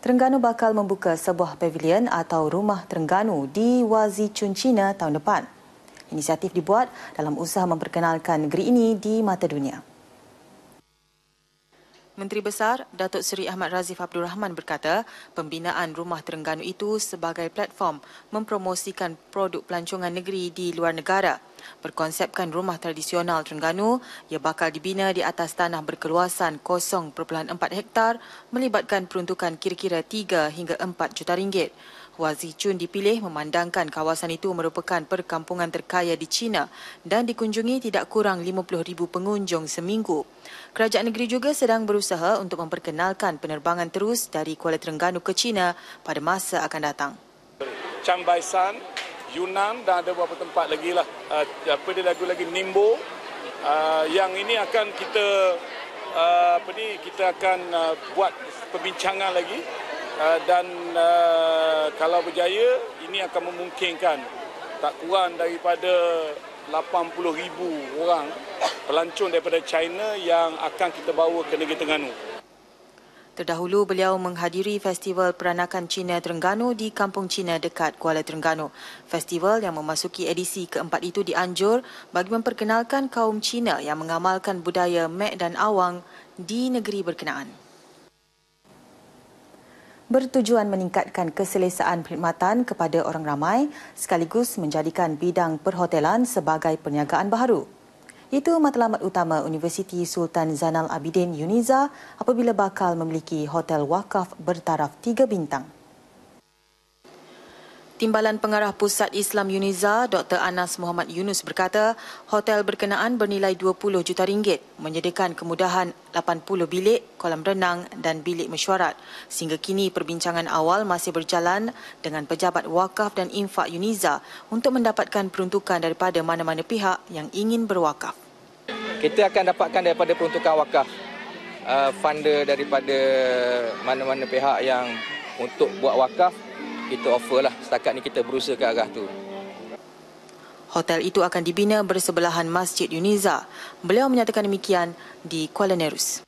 Terengganu bakal membuka sebuah pavilion atau Rumah Terengganu di Wazicun, China tahun depan. Inisiatif dibuat dalam usaha memperkenalkan negeri ini di mata dunia. Menteri Besar Datuk Seri Ahmad Razif Abdul Rahman berkata, pembinaan Rumah Terengganu itu sebagai platform mempromosikan produk pelancongan negeri di luar negara. Berkonsepkan rumah tradisional Terengganu, ia bakal dibina di atas tanah berkeluasan 0.4 hektar melibatkan peruntukan kira-kira 3 hingga 4 juta ringgit. Wazicun dipilih memandangkan kawasan itu merupakan perkampungan terkaya di China dan dikunjungi tidak kurang 50,000 pengunjung seminggu. Kerajaan negeri juga sedang berusaha untuk memperkenalkan penerbangan terus dari Kuala Terengganu ke China pada masa akan datang. Chiang Mai San, Yunnan dan ada beberapa tempat lagi lah. Lagi Ningbo. Yang ini akan kita akan buat perbincangan lagi. Dan kalau berjaya, ini akan memungkinkan tak kurang daripada 80,000 orang pelancong daripada China yang akan kita bawa ke negeri Terengganu. Terdahulu beliau menghadiri Festival Peranakan Cina Terengganu di Kampung Cina dekat Kuala Terengganu. Festival yang memasuki edisi keempat itu dianjur bagi memperkenalkan kaum Cina yang mengamalkan budaya Mek dan Awang di negeri berkenaan. Bertujuan meningkatkan keselesaan perkhidmatan kepada orang ramai sekaligus menjadikan bidang perhotelan sebagai perniagaan baharu. Itu matlamat utama Universiti Sultan Zainal Abidin UNIZA apabila bakal memiliki hotel wakaf bertaraf 3 bintang. Timbalan Pengarah Pusat Islam UNIZA, Dr. Anas Muhammad Yunus berkata, hotel berkenaan bernilai 20 juta ringgit, menyediakan kemudahan 80 bilik, kolam renang dan bilik mesyuarat. Sehingga kini perbincangan awal masih berjalan dengan pejabat wakaf dan infak UNIZA untuk mendapatkan peruntukan daripada mana-mana pihak yang ingin berwakaf. Kita akan dapatkan daripada peruntukan wakaf, funder daripada mana-mana pihak yang untuk buat wakaf. Kita offer lah, setakat ni kita berusaha ke arah tu. Hotel itu akan dibina bersebelahan Masjid UNIZA. Beliau menyatakan demikian di Kuala Nerus.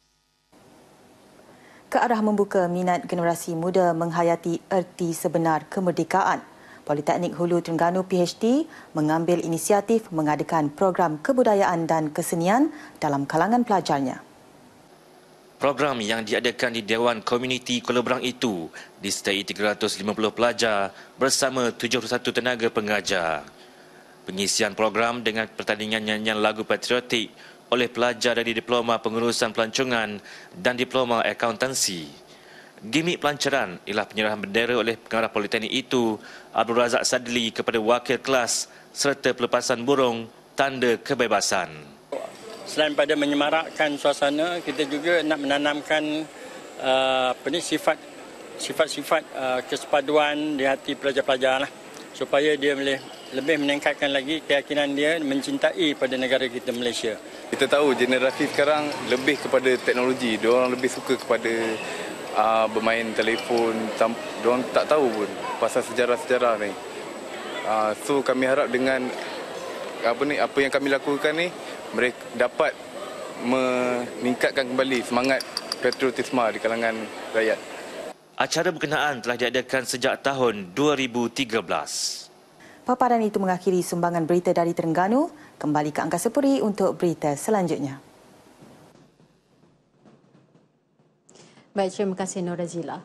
Ke arah membuka minat generasi muda menghayati erti sebenar kemerdekaan, Politeknik Hulu Terengganu PhD mengambil inisiatif mengadakan program kebudayaan dan kesenian dalam kalangan pelajarnya. Program yang diadakan di Dewan Komuniti Kuala Berang itu disertai 350 pelajar bersama 71 tenaga pengajar. Pengisian program dengan pertandingan nyanyian lagu patriotik oleh pelajar dari Diploma Pengurusan Pelancongan dan Diploma Akuntansi. Gimik pelancaran ialah penyerahan bendera oleh pengarah Politeknik itu, Abdul Razak Sadli kepada wakil kelas serta pelepasan burung tanda kebebasan. selain pada menyemarakkan suasana, kita juga nak menanamkan sifat-sifat kesepaduan di hati pelajar-pelajar lah, supaya dia boleh lebih meningkatkan lagi keyakinan dia mencintai pada negara kita Malaysia. Kita tahu generasi sekarang lebih kepada teknologi, diorang lebih suka kepada bermain telefon, diorang tak tahu pun pasal sejarah-sejarah ni. So kami harap dengan apa yang kami lakukan ni, mereka dapat meningkatkan kembali semangat patriotisme di kalangan rakyat. Acara berkenaan telah diadakan sejak tahun 2013. Paparan itu mengakhiri sumbangan berita dari Terengganu. Kembali ke Angkasa Puri untuk berita selanjutnya. Baik, terima kasih Nur Razila.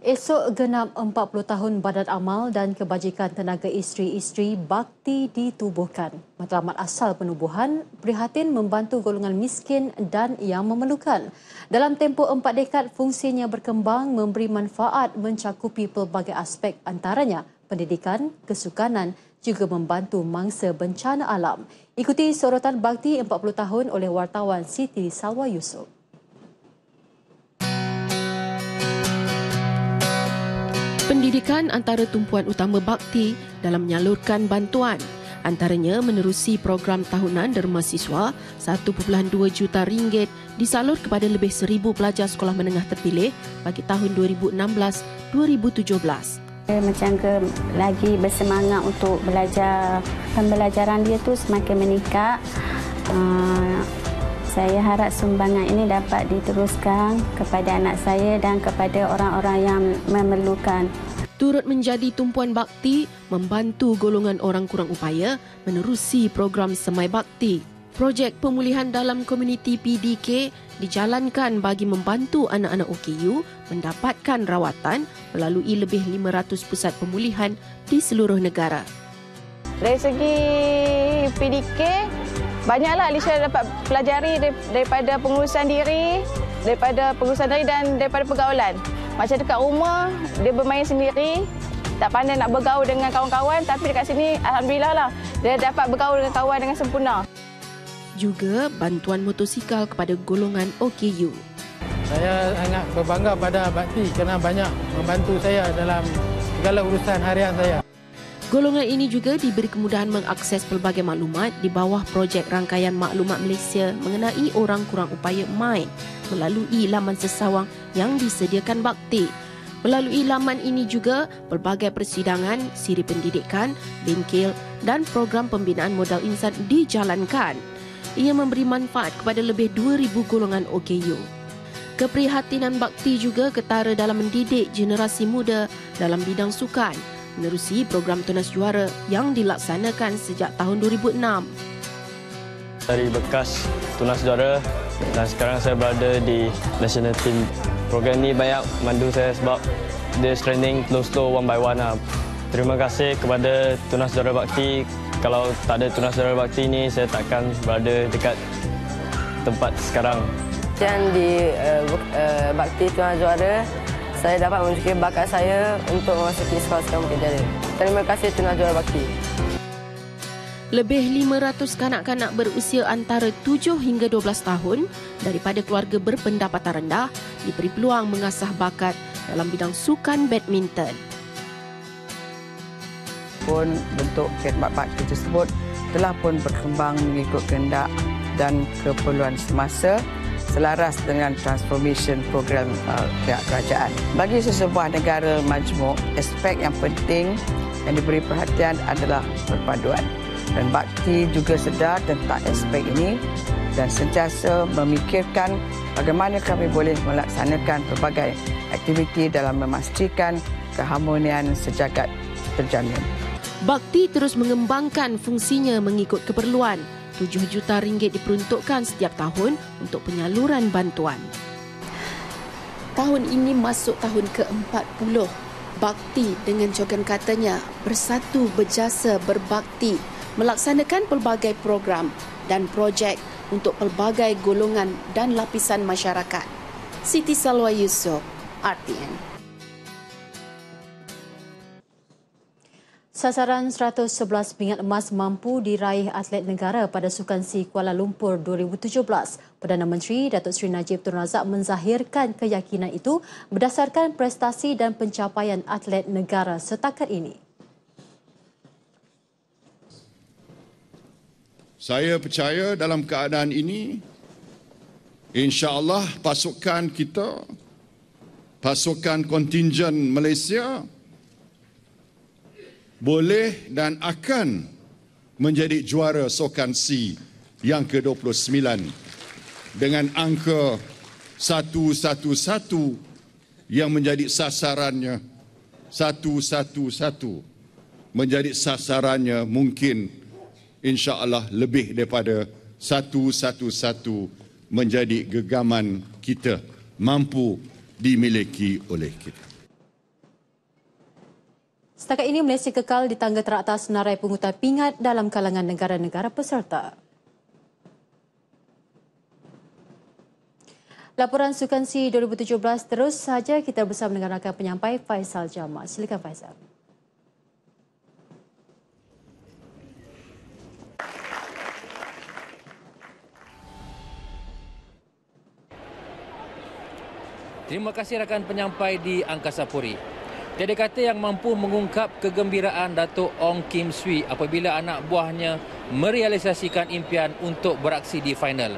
Esok genap 40 tahun Badan Amal dan Kebajikan Tenaga Isteri-Isteri Bakti ditubuhkan. Matlamat asal penubuhan prihatin membantu golongan miskin dan yang memerlukan. Dalam tempoh 4 dekad, fungsinya berkembang memberi manfaat mencakupi pelbagai aspek, antaranya pendidikan, kesukanan, juga membantu mangsa bencana alam. Ikuti sorotan Bakti 40 tahun oleh wartawan Siti Salwa Yusof. Pendidikan antara tumpuan utama Bakti dalam menyalurkan bantuan. Antaranya menerusi program tahunan derma siswa, 1.2 juta ringgit disalur kepada lebih 1,000 pelajar sekolah menengah terpilih bagi tahun 2016-2017. Macam lagi bersemangat untuk belajar, pembelajaran dia tu semakin meningkat. Saya harap sumbangan ini dapat diteruskan kepada anak saya dan kepada orang-orang yang memerlukan. Turut menjadi tumpuan Bakti membantu golongan orang kurang upaya menerusi program Semai Bakti. Projek pemulihan dalam komuniti PDK dijalankan bagi membantu anak-anak OKU mendapatkan rawatan melalui lebih 500 pusat pemulihan di seluruh negara. Dari segi PDK, banyaklah Alicia dapat pelajari daripada pengurusan diri, dan daripada pergaulan. Macam dekat rumah, dia bermain sendiri, tak pandai nak bergaul dengan kawan-kawan, tapi dekat sini, alhamdulillah lah, dia dapat bergaul dengan kawan dengan sempurna. Juga bantuan motosikal kepada golongan OKU. Saya sangat berbangga pada Bakti kerana banyak membantu saya dalam segala urusan harian saya. Golongan ini juga diberi kemudahan mengakses pelbagai maklumat di bawah projek rangkaian maklumat Malaysia mengenai orang kurang upaya MIND melalui laman sesawang yang disediakan Bakti. Melalui laman ini juga, pelbagai persidangan, siri pendidikan, bengkel dan program pembinaan modal insan dijalankan. Ia memberi manfaat kepada lebih 2,000 golongan OKU. Keprihatinan Bakti juga ketara dalam mendidik generasi muda dalam bidang sukan menerusi program Tunas Juara yang dilaksanakan sejak tahun 2006. Dari bekas Tunas Juara dan sekarang saya berada di National Team. Program ini banyak mandu saya sebab dia training slow one by one. Terima kasih kepada Tunas Juara Bakti. Kalau tak ada Tunas Juara Bakti ini, saya takkan berada dekat tempat sekarang. Dan di Bakti Tunas Juara, saya dapat menunjukkan bakat saya untuk memasuki sekolah-sekolah Bukit Jalil. Terima kasih Tunas Juara Bakti. Lebih 500 kanak-kanak berusia antara 7 hingga 12 tahun daripada keluarga berpendapatan rendah diberi peluang mengasah bakat dalam bidang sukan badminton. Pun bentuk khidmat bakti tersebut telah pun berkembang mengikut kehendak dan keperluan semasa selaras dengan transformation program pihak kerajaan. Bagi sesebuah negara majmuk, aspek yang penting yang diberi perhatian adalah perpaduan. Dan Bakti juga sedar tentang aspek ini dan sentiasa memikirkan bagaimana kami boleh melaksanakan pelbagai aktiviti dalam memastikan keharmonian sejagat terjamin. Bakti terus mengembangkan fungsinya mengikut keperluan. 7 juta ringgit diperuntukkan setiap tahun untuk penyaluran bantuan. Tahun ini masuk tahun ke-40. Bakti dengan jogan katanya bersatu berjasa berbakti melaksanakan pelbagai program dan projek untuk pelbagai golongan dan lapisan masyarakat. Siti Salwa Yusof, RTN. Sasaran 111 pingat emas mampu diraih atlet negara pada Sukan SEA Kuala Lumpur 2017. Perdana Menteri Datuk Seri Najib Tun Razak menzahirkan keyakinan itu berdasarkan prestasi dan pencapaian atlet negara setakat ini. Saya percaya dalam keadaan ini, insya-Allah pasukan kita, pasukan kontingen Malaysia boleh dan akan menjadi juara Sukan SEA yang ke-29 dengan angka 111 yang menjadi sasarannya 111 menjadi sasarannya mungkin insya-Allah lebih daripada 111 menjadi gegaman kita mampu dimiliki oleh kita. Setakat ini, Malaysia kekal di tangga teratas senarai pungutan pingat dalam kalangan negara-negara peserta. Laporan Sukan SEA 2017 terus saja kita bersama dengan rakan penyampai Faisal Jamal. Silakan Faisal. Terima kasih rakan penyampai di Angkasa Puri. Tiada kata yang mampu mengungkap kegembiraan Datuk Ong Kim Swee apabila anak buahnya merealisasikan impian untuk beraksi di final.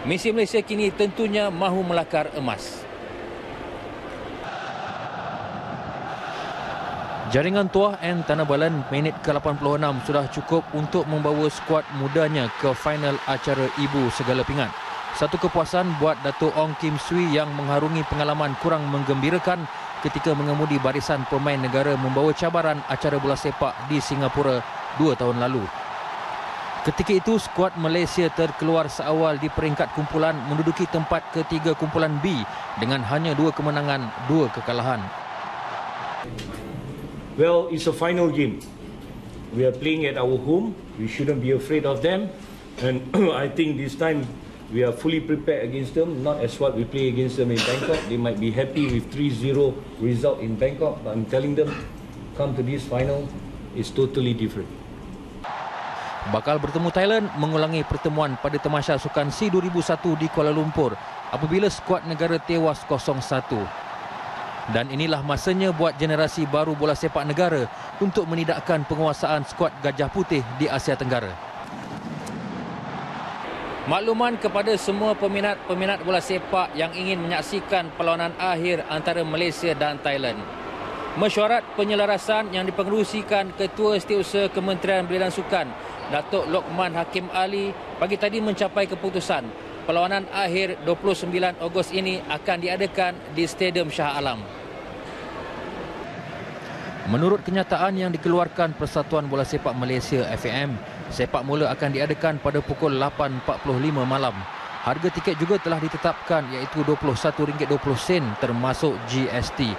Misi Malaysia kini tentunya mahu melakar emas. Jaringan Tuah and Tanah Balan minit ke-86 sudah cukup untuk membawa skuad mudanya ke final acara Ibu Segala Pingat. Satu kepuasan buat Datuk Ong Kim Swee yang mengharungi pengalaman kurang menggembirakan ketika mengemudi barisan pemain negara membawa cabaran acara bola sepak di Singapura 2 tahun lalu. Ketika itu, skuad Malaysia terkeluar seawal di peringkat kumpulan menduduki tempat ketiga kumpulan B dengan hanya 2 kemenangan, 2 kekalahan. Well, it's a final game. We are playing at our home. We shouldn't be afraid of them. And I think this time we are fully prepared against them, not as what we play against them in Bangkok. They might be happy with 3-0 result in Bangkok, but I'm telling them, come to this final, it's totally different. Bakal bertemu Thailand mengulangi pertemuan pada Tamasya Sukan SEA 2001 di Kuala Lumpur apabila skuad negara tewas 0-1. Dan inilah masanya buat generasi baru bola sepak negara untuk menidakkan penguasaan skuad Gajah Putih di Asia Tenggara. Makluman kepada semua peminat-peminat bola sepak yang ingin menyaksikan perlawanan akhir antara Malaysia dan Thailand. Mesyuarat penyelarasan yang dipengerusikan Ketua Setiausaha Kementerian Belia dan Sukan, Datuk Lokman Hakim Ali, pagi tadi mencapai keputusan perlawanan akhir 29 Ogos ini akan diadakan di Stadium Shah Alam. Menurut kenyataan yang dikeluarkan Persatuan Bola Sepak Malaysia FAM, sepak mula akan diadakan pada pukul 8.45 malam. Harga tiket juga telah ditetapkan iaitu RM21.20 termasuk GST.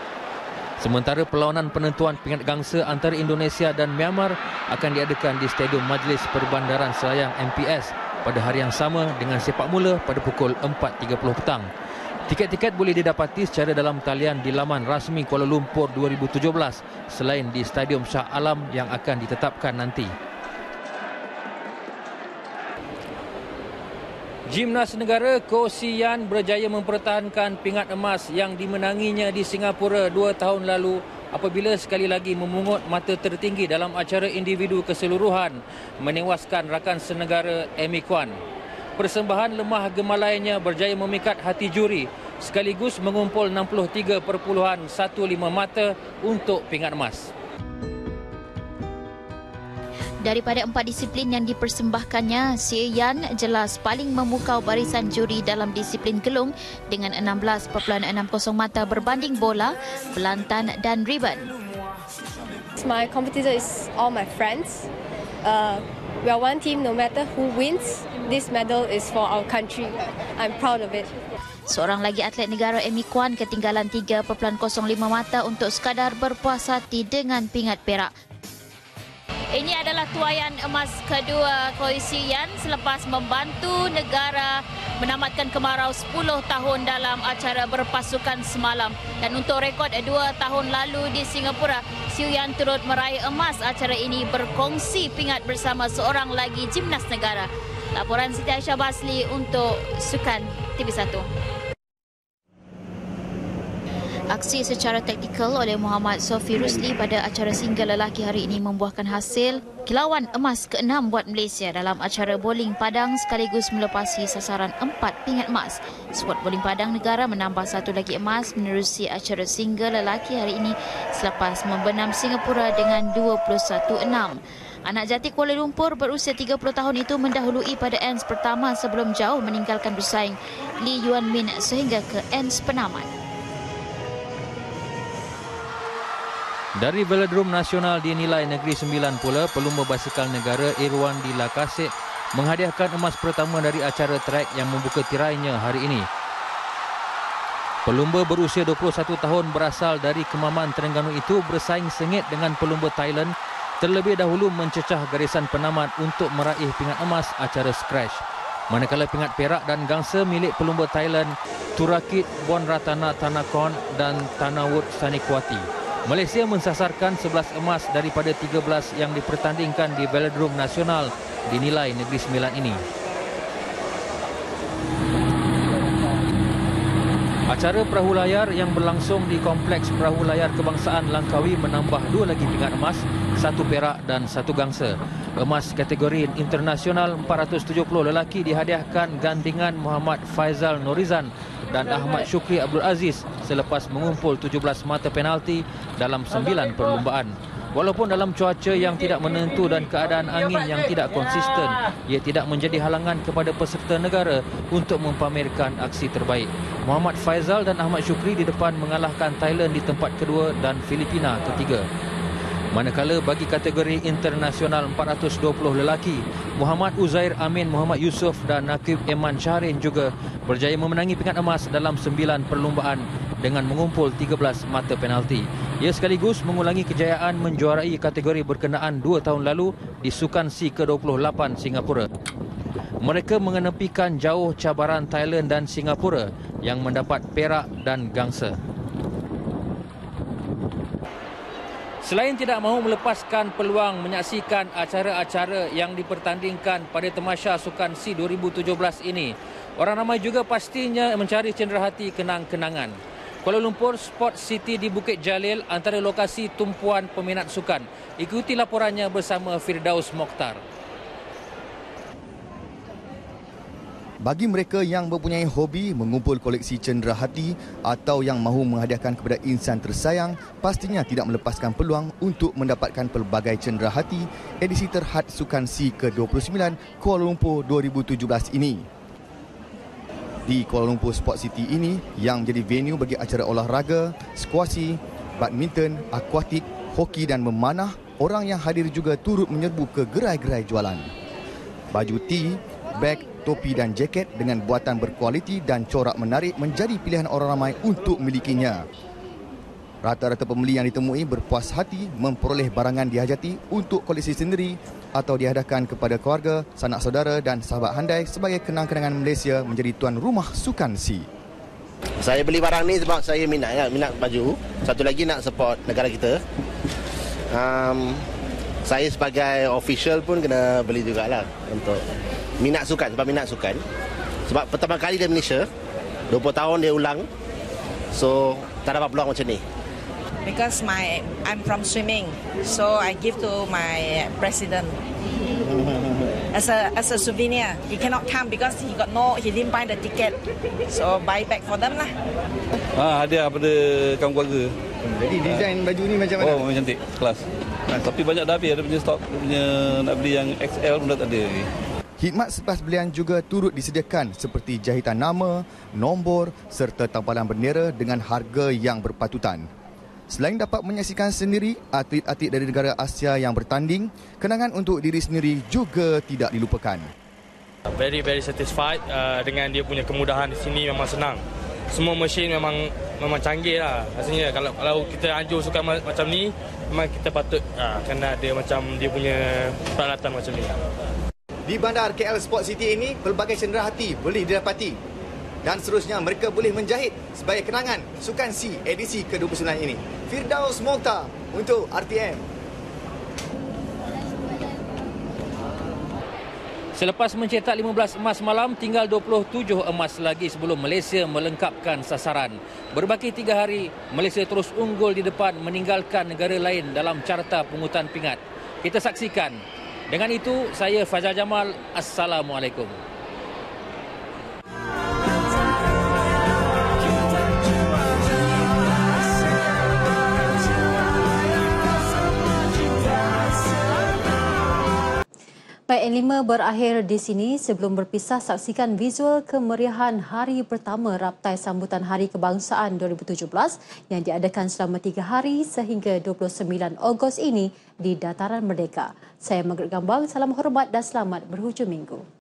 Sementara perlawanan penentuan pingat gangsa antara Indonesia dan Myanmar akan diadakan di Stadium Majlis Perbandaran Selayang MPS pada hari yang sama dengan sepak mula pada pukul 4.30 petang. Tiket-tiket boleh didapati secara dalam talian di laman rasmi Kuala Lumpur 2017 selain di Stadium Shah Alam yang akan ditetapkan nanti. Gimnas negara Ko Si Yan berjaya mempertahankan pingat emas yang dimenanginya di Singapura 2 tahun lalu apabila sekali lagi memungut mata tertinggi dalam acara individu keseluruhan menewaskan rakan senegara Amy Kwan. Persembahan lemah gemalainya berjaya memikat hati juri sekaligus mengumpul 63.15 mata untuk pingat emas. Daripada 4 disiplin yang dipersembahkannya, Si Yan jelas paling memukau barisan juri dalam disiplin gelung dengan 16.60 mata berbanding bola, belantan dan ribbon. My competitor is all my friends. We are one team, no matter who wins, this medal is for our country. I'm proud of it. Seorang lagi atlet negara Amy Kwan ketinggalan 3.05 mata untuk sekadar berpuas hati dengan pingat perak. Ini adalah tuaian emas kedua Koi Siu Yan selepas membantu negara menamatkan kemarau 10 tahun dalam acara berpasukan semalam. Dan untuk rekod 2 tahun lalu di Singapura, Siu Yan turut meraih emas acara ini berkongsi pingat bersama seorang lagi gimnas negara. Laporan Siti Aisyah Basli untuk Sukan TV1. Aksi secara taktikal oleh Muhammad Sofi Rusli pada acara single lelaki hari ini membuahkan hasil kilauan emas ke-6 buat Malaysia dalam acara bowling Padang sekaligus melepasi sasaran 4 pingat emas. Skuad bowling Padang negara menambah 1 lagi emas menerusi acara single lelaki hari ini selepas membenam Singapura dengan 21-6. Anak jati Kuala Lumpur berusia 30 tahun itu mendahului pada ends pertama sebelum jauh meninggalkan bersaing Lee Yuan Min sehingga ke ends penamat. Dari Velodrome Nasional di Nilai Negeri Sembilan pula, pelumba basikal negara Irwan di Lakasek menghadiahkan emas pertama dari acara trek yang membuka tirainya hari ini. Pelumba berusia 21 tahun berasal dari Kemaman, Terengganu itu bersaing sengit dengan pelumba Thailand terlebih dahulu mencecah garisan penamat untuk meraih pingat emas acara scratch. Manakala pingat perak dan gangsa milik pelumba Thailand Turakit Bonratana Tanakon dan Tanawut Sanikwati. Malaysia mensasarkan 11 emas daripada 13 yang dipertandingkan di Velodrome Nasional di Nilai Negeri Sembilan ini. Acara perahu layar yang berlangsung di Kompleks Perahu Layar Kebangsaan Langkawi menambah 2 lagi pingat emas, 1 perak dan 1 gangsa. Emas kategori internasional 470 lelaki dihadiahkan gantingan Muhammad Faizal Norizan dan Ahmad Syukri Abdul Aziz selepas mengumpul 17 mata penalti dalam 9 perlumbaan. Walaupun dalam cuaca yang tidak menentu dan keadaan angin yang tidak konsisten, ia tidak menjadi halangan kepada peserta negara untuk mempamerkan aksi terbaik. Muhammad Faizal dan Ahmad Syukri di depan mengalahkan Thailand di tempat kedua dan Filipina ketiga. Manakala bagi kategori internasional 420 lelaki, Muhammad Uzair Amin Muhammad Yusof dan Nakib Eman Syahrin juga berjaya memenangi pingat emas dalam 9 perlumbaan dengan mengumpul 13 mata penalti. Ia sekaligus mengulangi kejayaan menjuarai kategori berkenaan 2 tahun lalu di Sukan SEA ke-28 Singapura. Mereka mengenepikan jauh cabaran Thailand dan Singapura yang mendapat perak dan gangsa. Selain tidak mahu melepaskan peluang menyaksikan acara-acara yang dipertandingkan pada Tamasya Sukan SEA 2017 ini, orang ramai juga pastinya mencari cenderahati kenang-kenangan. Kuala Lumpur Sport City di Bukit Jalil antara lokasi tumpuan peminat sukan. Ikuti laporannya bersama Firdaus Mokhtar. Bagi mereka yang mempunyai hobi mengumpul koleksi cenderahati atau yang mahu menghadiahkan kepada insan tersayang, pastinya tidak melepaskan peluang untuk mendapatkan pelbagai cenderahati edisi terhad Sukan SEA ke-29 Kuala Lumpur 2017 ini. Di Kuala Lumpur Sport City ini yang menjadi venue bagi acara olahraga, skuasi, badminton, akuatik, hoki dan memanah, orang yang hadir juga turut menyerbu ke gerai-gerai jualan. Baju tee, beg, topi dan jaket dengan buatan berkualiti dan corak menarik menjadi pilihan orang ramai untuk memilikinya. Rata-rata pembeli yang ditemui berpuas hati memperoleh barangan dihajati untuk koleksi sendiri atau dihadahkan kepada keluarga, sanak saudara dan sahabat handai sebagai kenang-kenangan Malaysia menjadi tuan rumah Sukan SEA. Saya beli barang ni sebab saya minat baju. Satu lagi nak support negara kita. Saya sebagai official pun kena beli jugalah untuk minat sukan, sebab pertama kali di Malaysia 20 tahun dia ulang, so tak dapat peluang macam ni. Because I'm from swimming, so I give to my president as a souvenir. He cannot come because he didn't buy the ticket, so buy back for them lah. Hadiah pada kaum keluarga. Jadi desain baju ni macam mana? Oh, cantik, kelas. Tapi banyak dah habis, ada punya stok, punya nak beli yang XL pun dah tak ada lagi. Khidmat selepas belian juga turut disediakan seperti jahitan nama, nombor serta tampalan bendera dengan harga yang berpatutan. Selain dapat menyaksikan sendiri atlet-atlet dari negara Asia yang bertanding, kenangan untuk diri sendiri juga tidak dilupakan. Very satisfied dengan dia punya kemudahan di sini, memang senang. semua mesin memang canggih lah. Rasanya kalau kita anjur sukan macam ni, memang kita patut kena ada macam dia punya peralatan macam ni. Di bandar KL Sport City ini, pelbagai cenderahati boleh didapati. Dan seterusnya mereka boleh menjahit sebagai kenangan Sukan C edisi ke-29 ini. Firdaus Mokhtar untuk RTM. Selepas mencetak 15 emas malam, tinggal 27 emas lagi sebelum Malaysia melengkapkan sasaran. Berbaki 3 hari, Malaysia terus unggul di depan meninggalkan negara lain dalam carta pungutan pingat. Kita saksikan. Dengan itu, saya Fajar Jamal. Assalamualaikum. Baik, N5 berakhir di sini. Sebelum berpisah, saksikan visual kemeriahan hari pertama Raptai Sambutan Hari Kebangsaan 2017 yang diadakan selama 3 hari sehingga 29 Ogos ini di Dataran Merdeka. Saya Margaret Gambang, salam hormat dan selamat berhujung minggu.